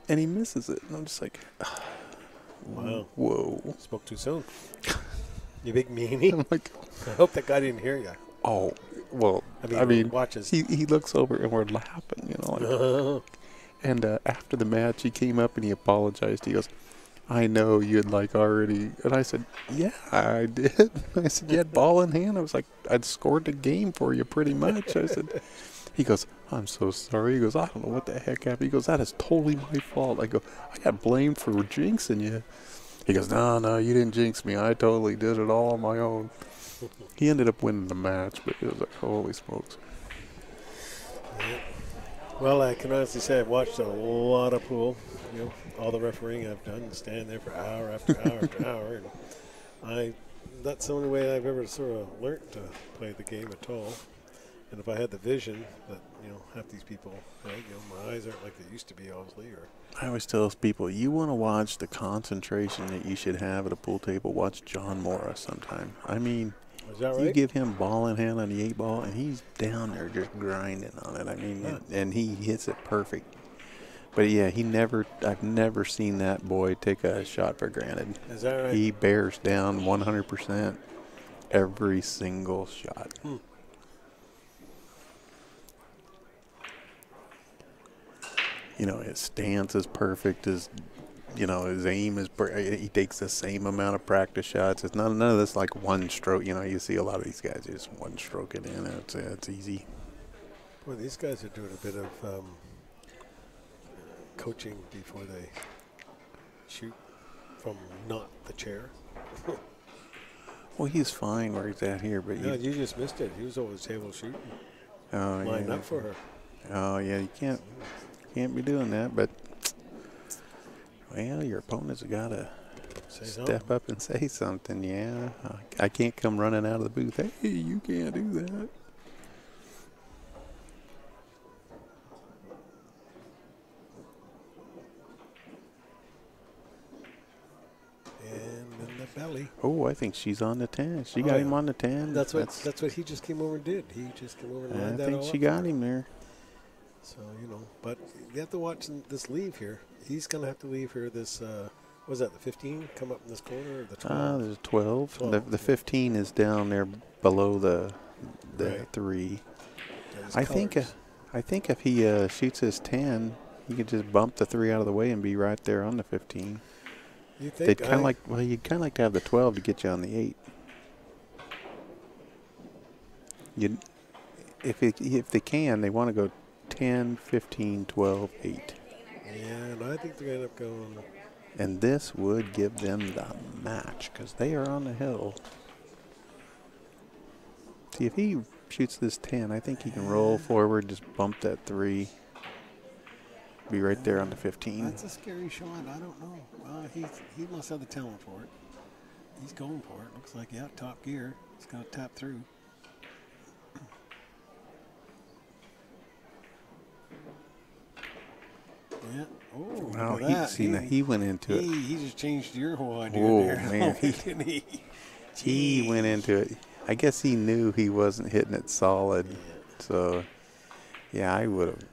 and he misses it. And I'm just like, wow. Whoa. Spoke too soon. You big meanie. I'm like, I hope that guy didn't hear you. Oh, well, I mean watches. He looks over and we're laughing, And after the match, he came up and he apologized. He goes, I know you'd already. And I said, yeah, I did. I said, you had ball in hand. I was like, I'd scored the game for you pretty much. I said, he goes, I'm so sorry. He goes, I don't know what the heck happened. He goes, that is totally my fault. I go, I got blamed for jinxing you. He goes, no, you didn't jinx me. I totally did it all on my own. He ended up winning the match, but it was like, holy smokes. Yeah. Well, I can honestly say I've watched a lot of pool. All the refereeing I've done, stand there for hour after hour after hour, and that's the only way I've ever sort of learned to play the game at all. And if I had the vision that half these people, my eyes aren't like they used to be, obviously. Or I always tell people, you want to watch the concentration that you should have at a pool table. Watch John Morris sometime. I mean, is that right? You give him ball in hand on the 8 ball, and he's down there just grinding on it. I mean, and he hits it perfect. But yeah, I've never seen that boy take a shot for granted. Is that right? He bears down 100% every single shot. His stance is perfect. His aim is he takes the same amount of practice shots. It's none of this like one stroke. You see a lot of these guys just one stroke it in. It's easy. Boy, these guys are doing a bit of coaching before they shoot from not the chair. Well, he's fine where he's at here, but you just missed it. He was over the table shooting. Oh, lined up for her. Oh yeah, you can't be doing that. But well, your opponent's got to step up and say something. Yeah, I can't come running out of the booth. Hey, you can't do that. Belly. Oh, I think she's on the 10. She got him on the 10. That's what he just came over and did. He just came over and lined that all up. I think she got him there. So, but you have to watch this leave here. He's going to have to leave here this, what was that, the 15 come up in this corner or the 12? There's 12. The 15 is down there below the right. 3. I think if he shoots his 10, he could just bump the 3 out of the way and be right there on the 15. You think? You'd kind of like to have the 12 to get you on the 8. If they can, they want to go 10, 15, 12, 8. Yeah, and I think they're going to end up going. And this would give them the match because they are on the hill. See, if he shoots this 10, I think he can roll forward, just bump that 3. Be right there on the 15. That's a scary shot. I don't know. He must have the talent for it. He's going for it. Looks like, top gear. He's going to tap through. Yeah. Oh, wow, that. He went into it. He just changed your whole idea there. Man. He went into it. I guess he knew he wasn't hitting it solid. Yeah. So... yeah,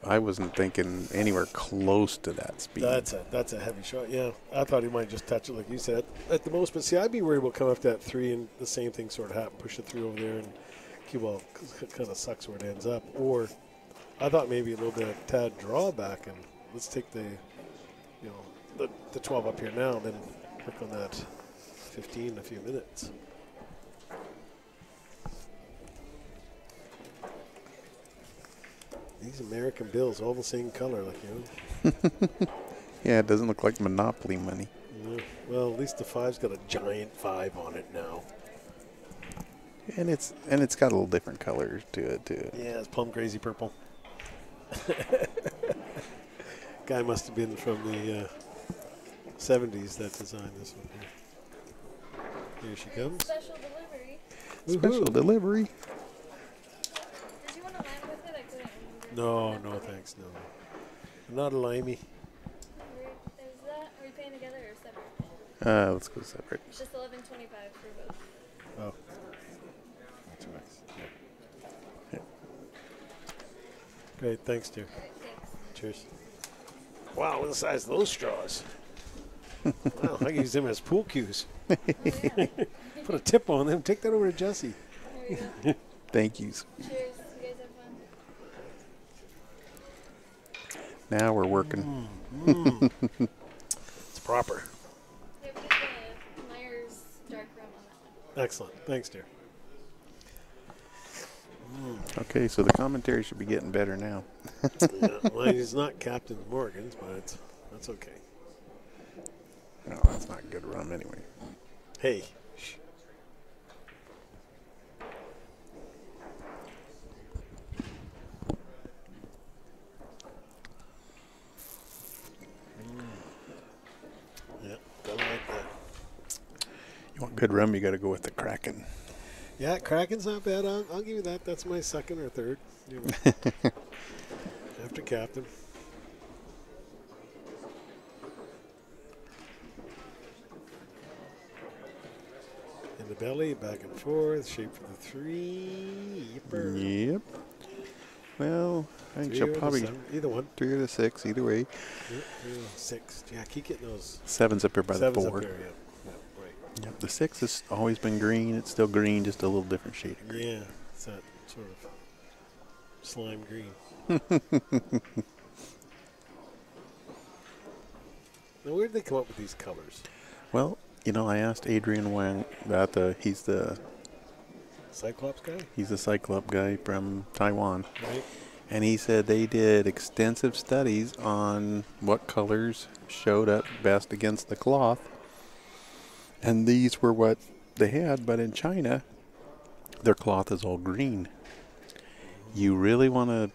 I wasn't thinking anywhere close to that speed. That's a heavy shot. Yeah, I thought he might just touch it like you said at the most. But see, I'd be worried about coming up that 3 and the same thing sort of happen, push the 3 over there, and it kind of sucks where it ends up. Or I thought maybe a little bit of tad drawback, and let's take the 12 up here now, then work on that 15 in a few minutes. These American bills, all the same color, Yeah, it doesn't look like Monopoly money. Yeah. Well, at least the 5's got a giant 5 on it now. And it's got a little different colors to it too. Yeah, it's plum crazy purple. Guy must have been from the 70s that designed this one here. Here she comes. Special delivery. Special Woohoo. delivery. Did you want to land with it? I couldn't remember. No, no, thanks, no. I'm not a limey. Is that? Are we paying together or separate? Let's go separate. It's just $11.25 for both. Oh. That's nice. Yeah. Great, thanks, dear. All right, thanks. Cheers. Wow, what the size of those straws? Wow, I can use them as pool cues. Oh, yeah. Put a tip on them. Take that over to Jesse. There we go. Thank you. Cheers. You guys have fun. Now we're working. It's proper. Yeah, we did the Myers dark rum on that one. Excellent. Thanks, dear. Okay, so the commentary should be getting better now. Yeah, mine is not Captain Morgan's, but that's okay. No, that's not good rum anyway. Hey. Shh. Yeah, gotta like that. You want good rum, you got to go with the Kraken. Yeah, Kraken's not bad. I'll give you that. That's my second or third. You know, after Captain. In the belly, back and forth, shape for the three. Yipper. Yep. Well, I think Three she'll or the probably seven, either one. 3 or the 6, either way. Yeah, 3 or 6. Yeah, keep getting those 7's up here by the sevens 4. up there. Yeah, yeah, right. Yep, the 6 has always been green. It's still green, just a little different shade of green. Yeah, it's that sort of slime green. Now, where did they come up with these colors? Well, you know, I asked Adrian Wang about he's the Cyclops guy, Cyclop guy from Taiwan. right? And he said they did extensive studies on what colors showed up best against the cloth. And these were what they had, but in China, their cloth is all green. You really want to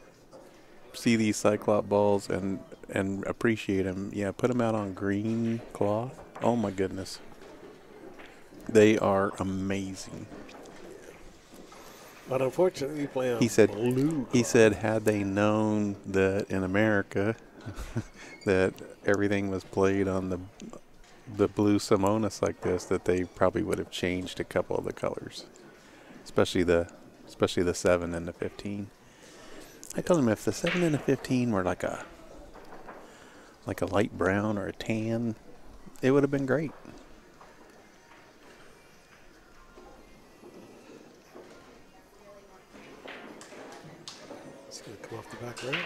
see these Cyclop balls and appreciate them. Yeah, put them out on green cloth. Oh my goodness. They are amazing. But unfortunately, we play on He said, blue. had they known that in America that everything was played on the blue Simonis like this, that they probably would have changed a couple of the colors, especially the 7 and the 15. I told him if the 7 and the 15 were like a light brown or a tan, it would have been great. It's going to come off the back rail.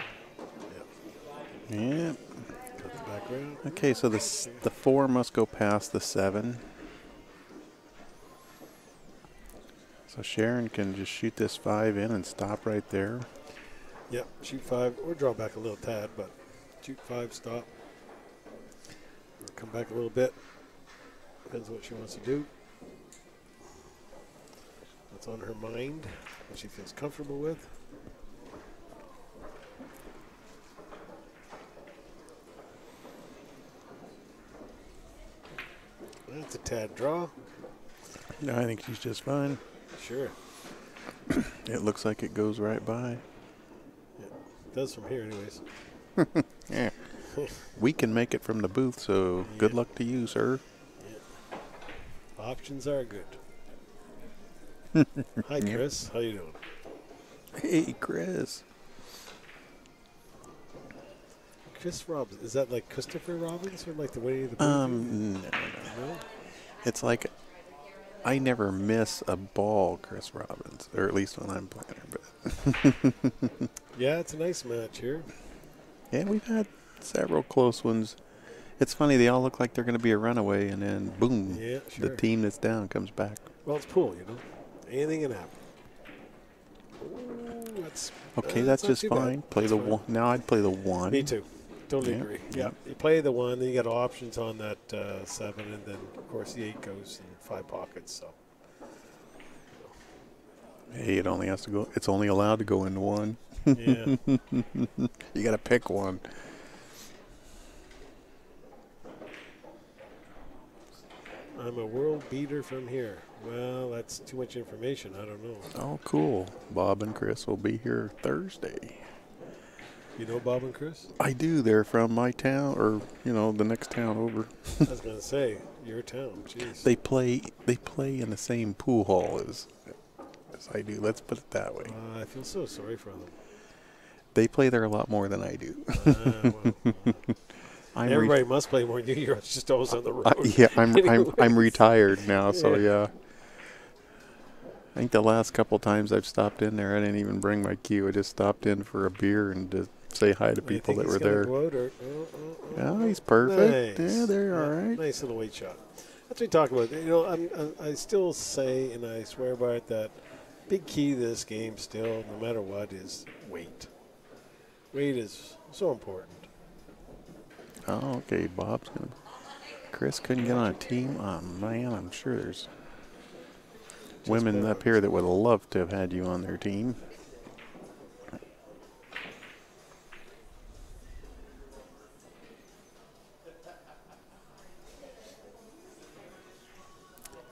Yeah. Cut the back rail. Okay, so the 4 must go past the 7. So Sharon can just shoot this 5 in and stop right there. Yep, shoot 5 or draw back a little tad, but shoot 5, stop. Or come back a little bit. Depends what she wants to do. What's on her mind, what she feels comfortable with. That's a tad draw. No, I think she's just fine. Sure. It looks like it goes right by. Yeah, it does from here anyways. Yeah. We can make it from the booth, so good luck to you, sir. Yeah. Options are good. Hi, Chris. How you doing? Hey, Chris. Chris Robbins. Is that like Christopher Robbins or like the Winnie the Pooh? No. No? It's like I never miss a ball, Chris Robbins, or at least when I'm playing her. But Yeah, it's a nice match here. yeah, we've had several close ones. It's funny, they all look like they're going to be a runaway, and then boom, Yeah, sure. the team that's down comes back. Well, it's pool, you know. Anything can happen. Ooh, Okay, that's that's not just too bad. fine. Play That's the fine. one. Now I'd play the 1. Me too. Totally Yeah, agree. yeah. Yeah, you play the 1, then you got options on that 7, and then of course the 8 goes in 5 pockets. So Hey, it only has to go. It's only allowed to go into 1. yeah, You got to pick one. I'm a world beater from here. Well, that's too much information. I don't know. Oh, cool. Bob and Chris will be here Thursday. You know Bob and Chris? I do. They're from my town, or the next town over. I was gonna say your town. Jeez. They play in the same pool hall as I do. Let's put it that way. I feel so sorry for them. They play there a lot more than I do. Well, everybody must play more than you. You're just always on the road. I'm retired now, so Yeah. yeah. I think the last couple times I've stopped in there, I didn't even bring my cue. I just stopped in for a beer and to say hi to people that were there. Yeah, he's perfect. Nice. Yeah, they're all right. Nice little weight shot. That's what we talk about. I still say, and I swear by it, that big key to this game still, no matter what, is weight. Weight is so important. Oh, okay. Chris couldn't get on a team. Oh, man, I'm sure there's women up here that would love to have had you on their team.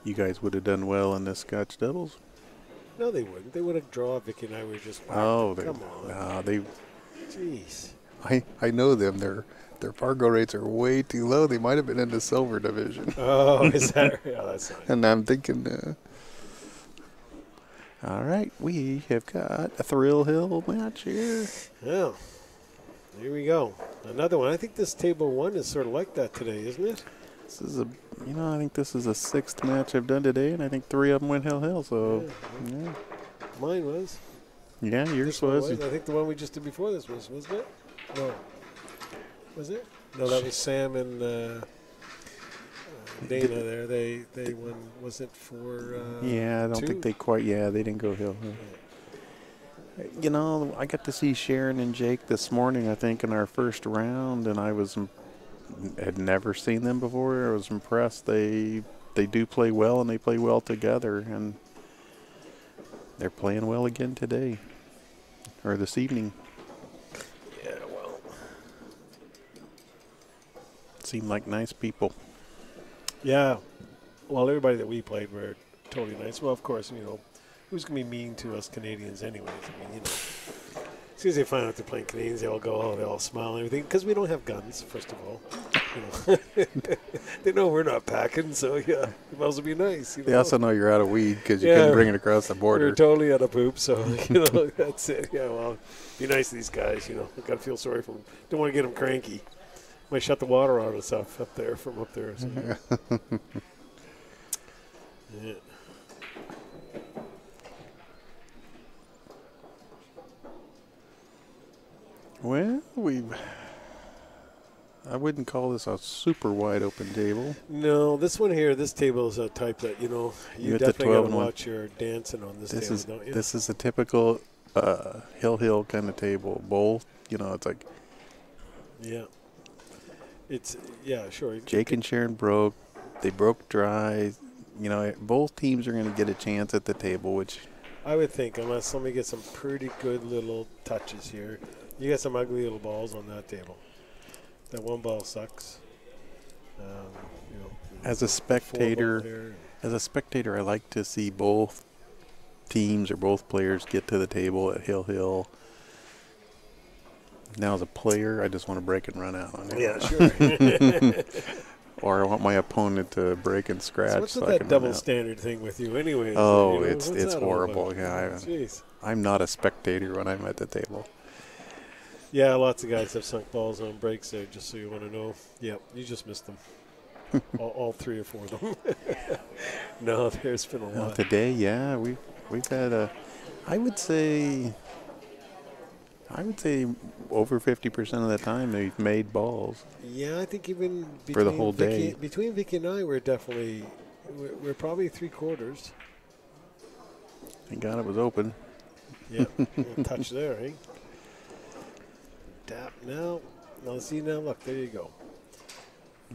You guys would have done well in this Scotch doubles. No, they wouldn't. They would have drawn. Vicky and I were just. Oh, come on. Nah, Jeez. I know them. Their Fargo rates are way too low. They might have been in the silver division. Oh, is that? Yeah, that's not. And I'm thinking, all right, we have got a Thrill Hill match here. Yeah. Here we go. Another one. I think this table one is sort of like that today, isn't it? This is I think this is the 6th match I've done today, and I think 3 of them went Hill. So, yeah. Mine was. Yeah, yours was. I think the one we just did before this wasn't it? No. Was it? No, that was Sam and Dana there. They won. Was it for? Yeah, I don't think they quite. Yeah, they didn't go Hill. I got to see Sharon and Jake this morning, I think, in our first round, and I had never seen them before. I was impressed. They do play well, and they play well together, and they're playing well again today, or this evening. Yeah, well. Seemed like nice people. Yeah. Well, everybody that we played were totally nice. Well, of course, who's going to be mean to us Canadians anyways? I mean, as soon as they find out they're playing Canadians, they all go, they all smile and everything, because we don't have guns, first of all. They know we're not packing, so yeah, it must be nice. They also know you're out of weed because you couldn't bring it across the border. We're totally out of poop, so that's it. Yeah, well, be nice to these guys. Got to feel sorry for them. Don't want to get them cranky. Might shut the water on and stuff up there from up there. So. Yeah. Well, I wouldn't call this a super wide open table. No, this one here, this table is a type that, you definitely got to watch your dancing on this table, don't you? This is a typical Hill kind of table. Both, it's like. Yeah. Sure. Jake and Sharon broke. They broke dry. Both teams are going to get a chance at the table, which. I would think, unless somebody gets some pretty good little touches here. You got some ugly little balls on that table. That one ball sucks. As a spectator, I like to see both teams or both players get to the table at Hill. Now, as a player, I just want to break and run out on it. Yeah, sure. Or I want my opponent to break and scratch. So what's with that double standard thing with you, anyway? Oh, it's horrible. Yeah, Jeez. I'm not a spectator when I'm at the table. Yeah, lots of guys have sunk balls on breaks there, just so you want to know. Yeah, you just missed them. all 3 or 4 of them. No, there's been a lot. Today, yeah, we've had I would say over 50% of the time they've made balls. Yeah, I think even for the whole day. Between Vicky and I, we're probably 3/4. Thank God it was open. Yeah, touch there, eh? Tap now. See now. Look, there you go.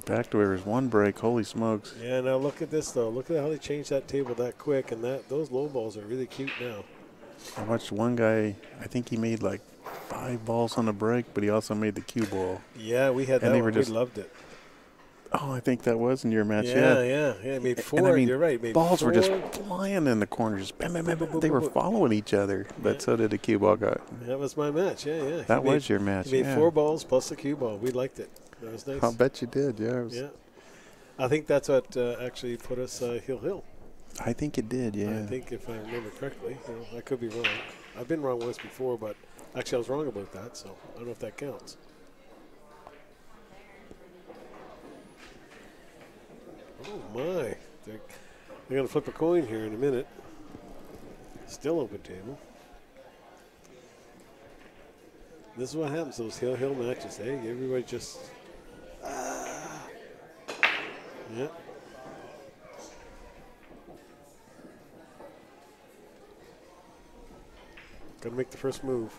Back to where there's one break. Holy smokes! Yeah. Now look at this though. Look at how they changed that table that quick, and those low balls are really cute now. I watched one guy. I think he made like 5 balls on the break, but he also made the cue ball. Yeah, we had that. We loved it. Oh, I think that was in your match. Yeah, Yeah. yeah. Made four. And I mean, You're right. Made balls four. were just flying in the corners. Just bam, bam, bam, bam. They were following each other, but so did the cue ball guy. That was my match. Yeah, yeah. That was your match. He made 4 balls plus the cue ball. We liked it. That was nice. I'll bet you did. Yeah. Yeah. I think that's what actually put us hill. I think it did. Yeah. I think if I remember correctly, I could be wrong. I've been wrong once before, but actually I was wrong about that, so I don't know if that counts. Oh my! They're gonna flip a coin here in a minute. Still open table. This is what happens, those hill matches. Hey, everybody just yeah. Gotta make the first move.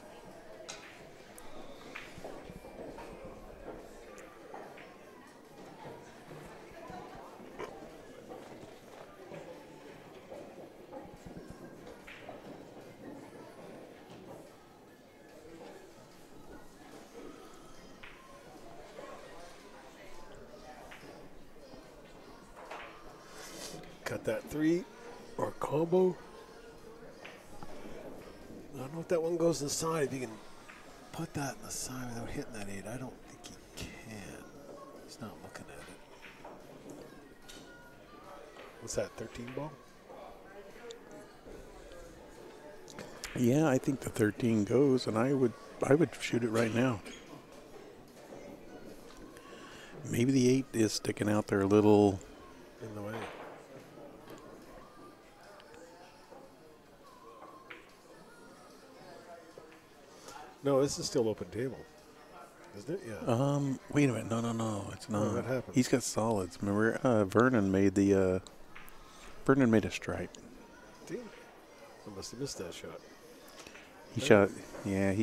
Cut that 3 or combo. I don't know if that one goes inside. If you can put that in the side without hitting that 8, I don't think he can. He's not looking at it. What's that, 13 ball? Yeah, I think the 13 goes, and I would shoot it right now. Maybe the 8 is sticking out there a little in the way. No, this is still open table, isn't it? Yeah. Wait a minute. No, it's not. What happened? He's got solids. Remember, Vernon made a stripe. Damn. I must have missed that shot. He shot. Yeah,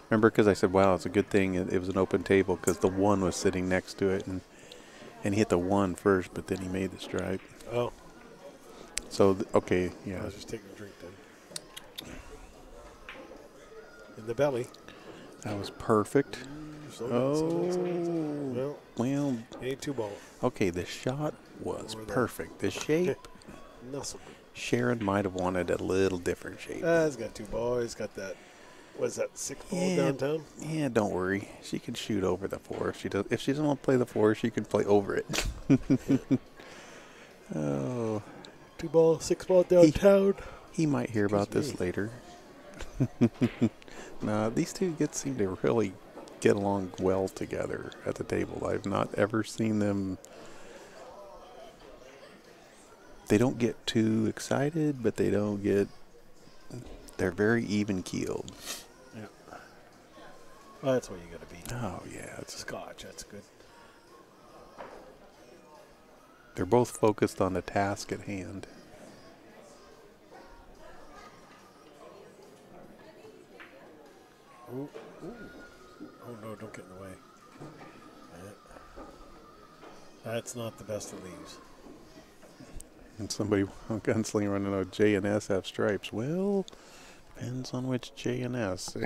remember, because I said, "Wow, it's a good thing it was an open table," because the 1 was sitting next to it, and he hit the 1 first, but then he made the stripe. Oh. So okay, yeah. I was just taking a drink then. In the belly. That was perfect. Well, ain't 2 ball. Okay, the shot was perfect. The shape, Sharon might have wanted a little different shape. He's got 2 balls. He's got that. What's that, 6 ball downtown? Yeah, don't worry. She can shoot over the 4. If she doesn't want to play the 4, she can play over it. Oh. 2 ball, 6 ball downtown. He might hear about this later. No, these two seem to really get along well together at the table. I've not ever seen them. They don't get too excited, but they don't get. They're very even keeled. Yeah. Well, that's what you got to be. Oh yeah, it's Scotch. That's good. They're both focused on the task at hand. Ooh, ooh. Oh no, don't get in the way. That's not the best of leaves. And somebody, a gunslinger, running out, J and S have stripes. Well, depends on which J and S.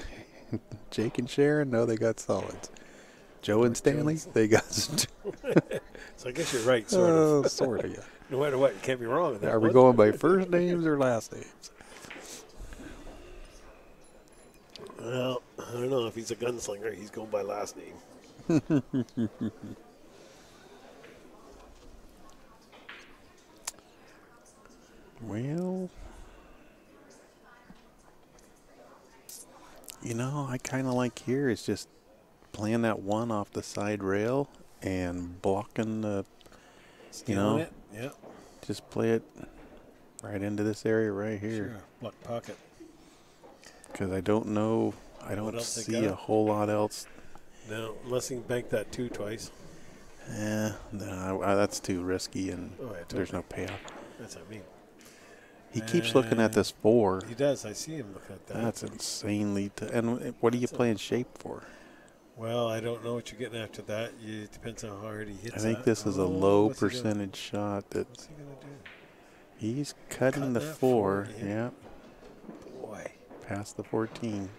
Jake and Sharon, no, they got solids. Joe and Stanley, they got. So I guess you're right, sort of. Sort of, yeah. No matter what, you can't be wrong with that. Are we going by first names or last names? Well, I don't know. If he's a gunslinger, he's going by last name. Well, I kind of like here is just playing that 1 off the side rail and blocking the, it. Yeah. Just play it right into this area right here. Sure, block pocket. Because I don't know, I don't see a whole lot else. No, unless he can bank that 2 twice. No, that's too risky, and there's no payoff. That's what I mean. He keeps looking at this 4. He does. I see him looking at that. That's insanely. And what are you playing shape for? Well, I don't know what you're getting after that. It depends on how hard he hits. I think this is a low percentage shot. What's he gonna do? He's cutting the 4. Yeah. Boy. Past the 14.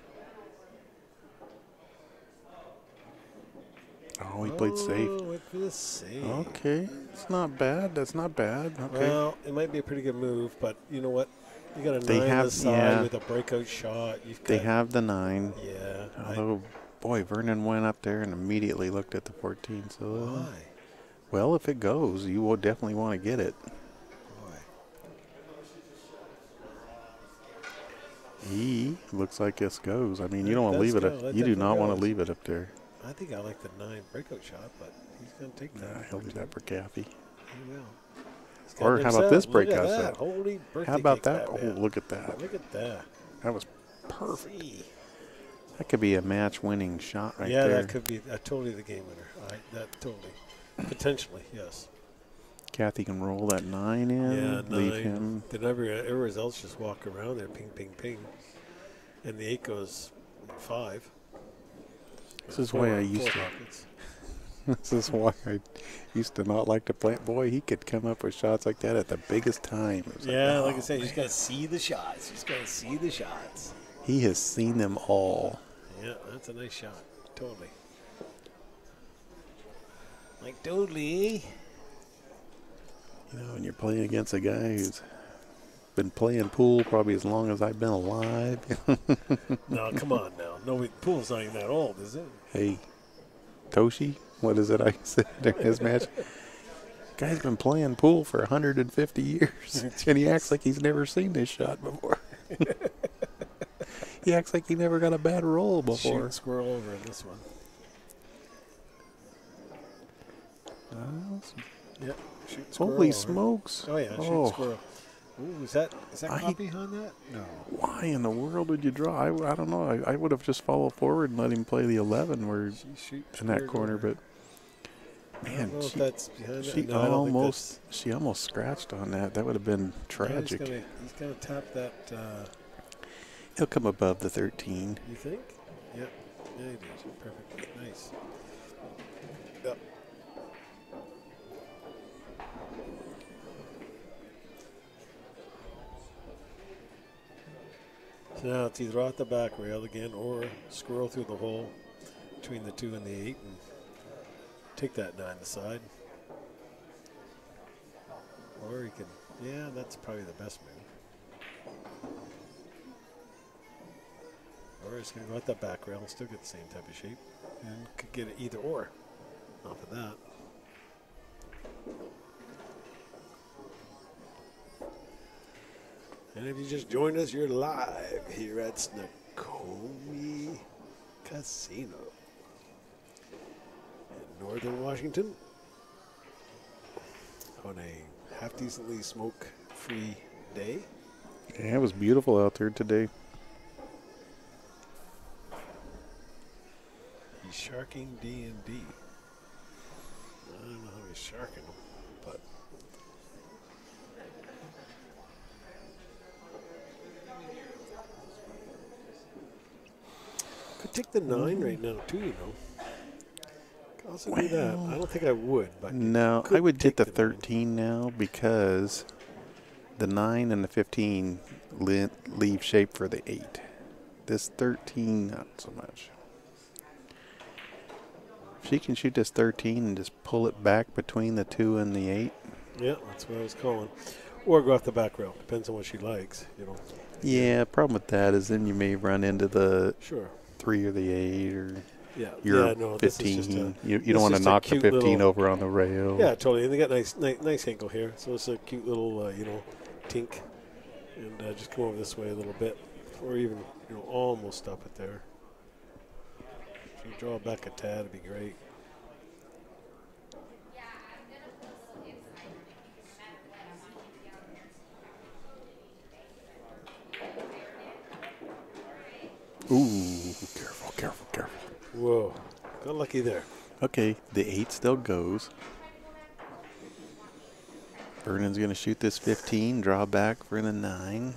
Oh, he played safe. Went gonna say. Okay, it's not bad. That's not bad. Okay. Well, it might be a pretty good move, but you know what? You got a They 9 have- this side yeah. with a breakout shot. You've got, They have the 9. Yeah. Although, boy, Vernon went up there and immediately looked at the 14. So, Why? well, if it goes, you will definitely want to get it. Why? Looks like this goes. I mean, you Let don't want to that leave it go. up. Let You that do go not want to goes. leave it up there. I think I like the 9 breakout shot, but he's gonna take that. Nah, he'll leave that for Kathy. He will. He's Or got how about this himself. Look at breakout that. shot? Holy birthday How about cake, that? Oh, man. look at that. Look at that. That was perfect. See. That could be a match-winning shot right Yeah, there. that could be totally the game winner. That totally. Potentially, yes. Kathy can roll that 9 in. Yeah, Leave 9. him. Then everyone else just walk around there, ping, ping, ping. And the 8 goes 5. This is why I used to. Pockets. This is why I used to not like to play. Boy, he could come up with shots like that at the biggest time. It was Yeah, like I oh, said, you just got to see the shots. You just got to see the shots. he has seen them all. Yeah, that's a nice shot. Totally. Like, totally. You know, when you're playing against a guy who's been playing pool probably as long as I've been alive. No, come on now. No, pool's not even that old, is it? Hey, Dosch, what is it I said during his match? Guy's been playing pool for 150 years, and he acts like he's never seen this shot before. He acts like he never got a bad roll before. Shoot squirrel over in this one. Yep, shoot squirrel Holy over. smokes. Oh, yeah, shoot squirrel. Ooh, is that copy on that? No. Why in the world would you draw? I don't know. I would have just followed forward and let him play the 11 where in that corner, but man, I don't know if that's behind she that. No, I don't think she almost scratched on that. That would have been tragic. He's gonna tap that. He'll come above the 13. You think? Yep. Yeah, he does. Perfectly. Nice. Yep. So now it's either off the back rail again or squirrel through the hole between the 2 and the 8 and take that 9 aside. Or you can, yeah, that's probably the best move. Or it's going to go at that back rail and still get the same type of shape. And could get it either or off of that. And if you just joined us, you're live here at Snoqualmie Casino in northern Washington on a half-decently smoke-free day. Yeah, it was beautiful out there today. He's sharking D&D. I don't know how he's sharking them, but could take the 9 right now too, you know. Could also do that. I don't think I would, but No, could I would get take the the 9. 13 now because the 9 and the 15 leave shape for the 8. This 13, not so much. If she can shoot this 13 and just pull it back between the 2 and the 8. Yeah, that's what I was calling. Or go off the back rail. Depends on what she likes, you know. Yeah, problem with that is then you may run into the Sure. 3 or the 8 or Your your no, 15. This is just You this don't want is to just a knock the cute 15 little- over on the rail. Yeah, totally. And they got nice ankle here, so it's a cute little, you know, tink. And just come over this way a little bit, or even, you know, almost stop it there. If you draw back a tad, it'd be great. Ooh, careful, careful, careful. Whoa, got lucky there. Okay, the 8 still goes. Vernon's going to shoot this 15, draw back for the 9.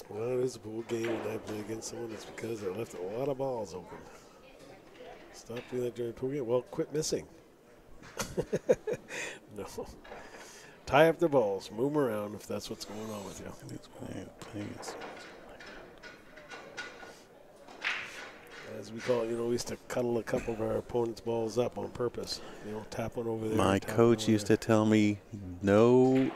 Well, it is a pool game, and I play against someone that's because they left a lot of balls open. Stop doing that during a pool game. Well, quit missing. No. Tie up their balls. Move them around if that's what's going on with you. as we call it, we used to cuddle a couple of our opponents' balls up on purpose. Tap one over there. My coach used to tell me, no,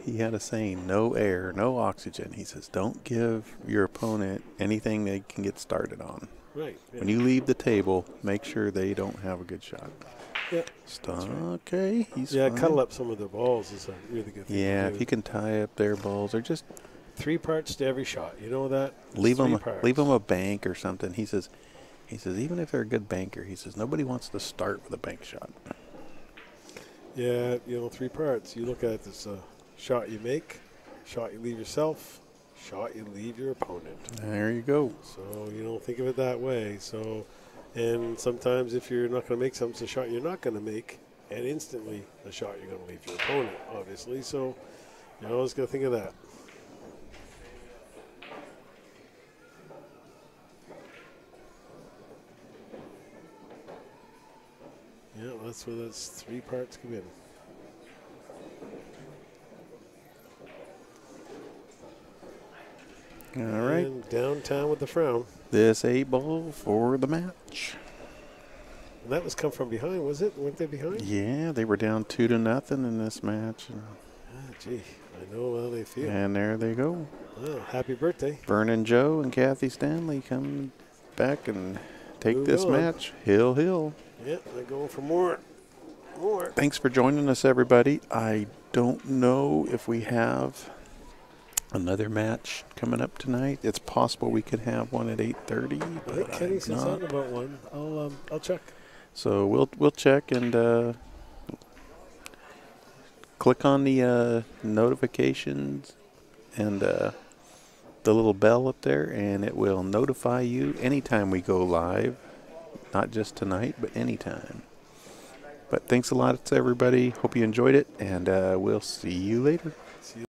he had a saying, no air, no oxygen. He says, don't give your opponent anything they can get started on. Right. Yeah. When you leave the table, make sure they don't have a good shot. Yeah. Right. Okay, he's fine. Cuddle up some of their balls is a really good thing. Yeah, if you can tie up their balls, or just 3 parts to every shot. You know that? Leave them a bank or something. He says, even if they're a good banker, he says, nobody wants to start with a bank shot. Yeah, 3 parts. You look at it as a shot you make, shot you leave yourself, shot you leave your opponent. There you go. So, think of it that way. So, and sometimes if you're not going to make something, it's a shot you're not going to make, and instantly the shot you're going to leave your opponent, obviously. So, you always got to think of that. Yeah, that's where those 3 parts come in. All right. And downtown with the frown. This 8-ball for the match. And that was come from behind, was it? Weren't they behind? Yeah, they were down 2-0 in this match. Gee, I know how they feel. And there they go. Oh, happy birthday. Vernon Joe and Kathy Stanley come back and take this match. Hill. Yeah, they're going for more. Thanks for joining us, everybody. I don't know if we have another match coming up tonight. It's possible we could have one at 8:30. I think Kenny said something about one. I'll check. So we'll check and click on the notifications and the little bell up there, and it will notify you anytime we go live. Not just tonight, but anytime. But thanks a lot to everybody. Hope you enjoyed it, and we'll see you later.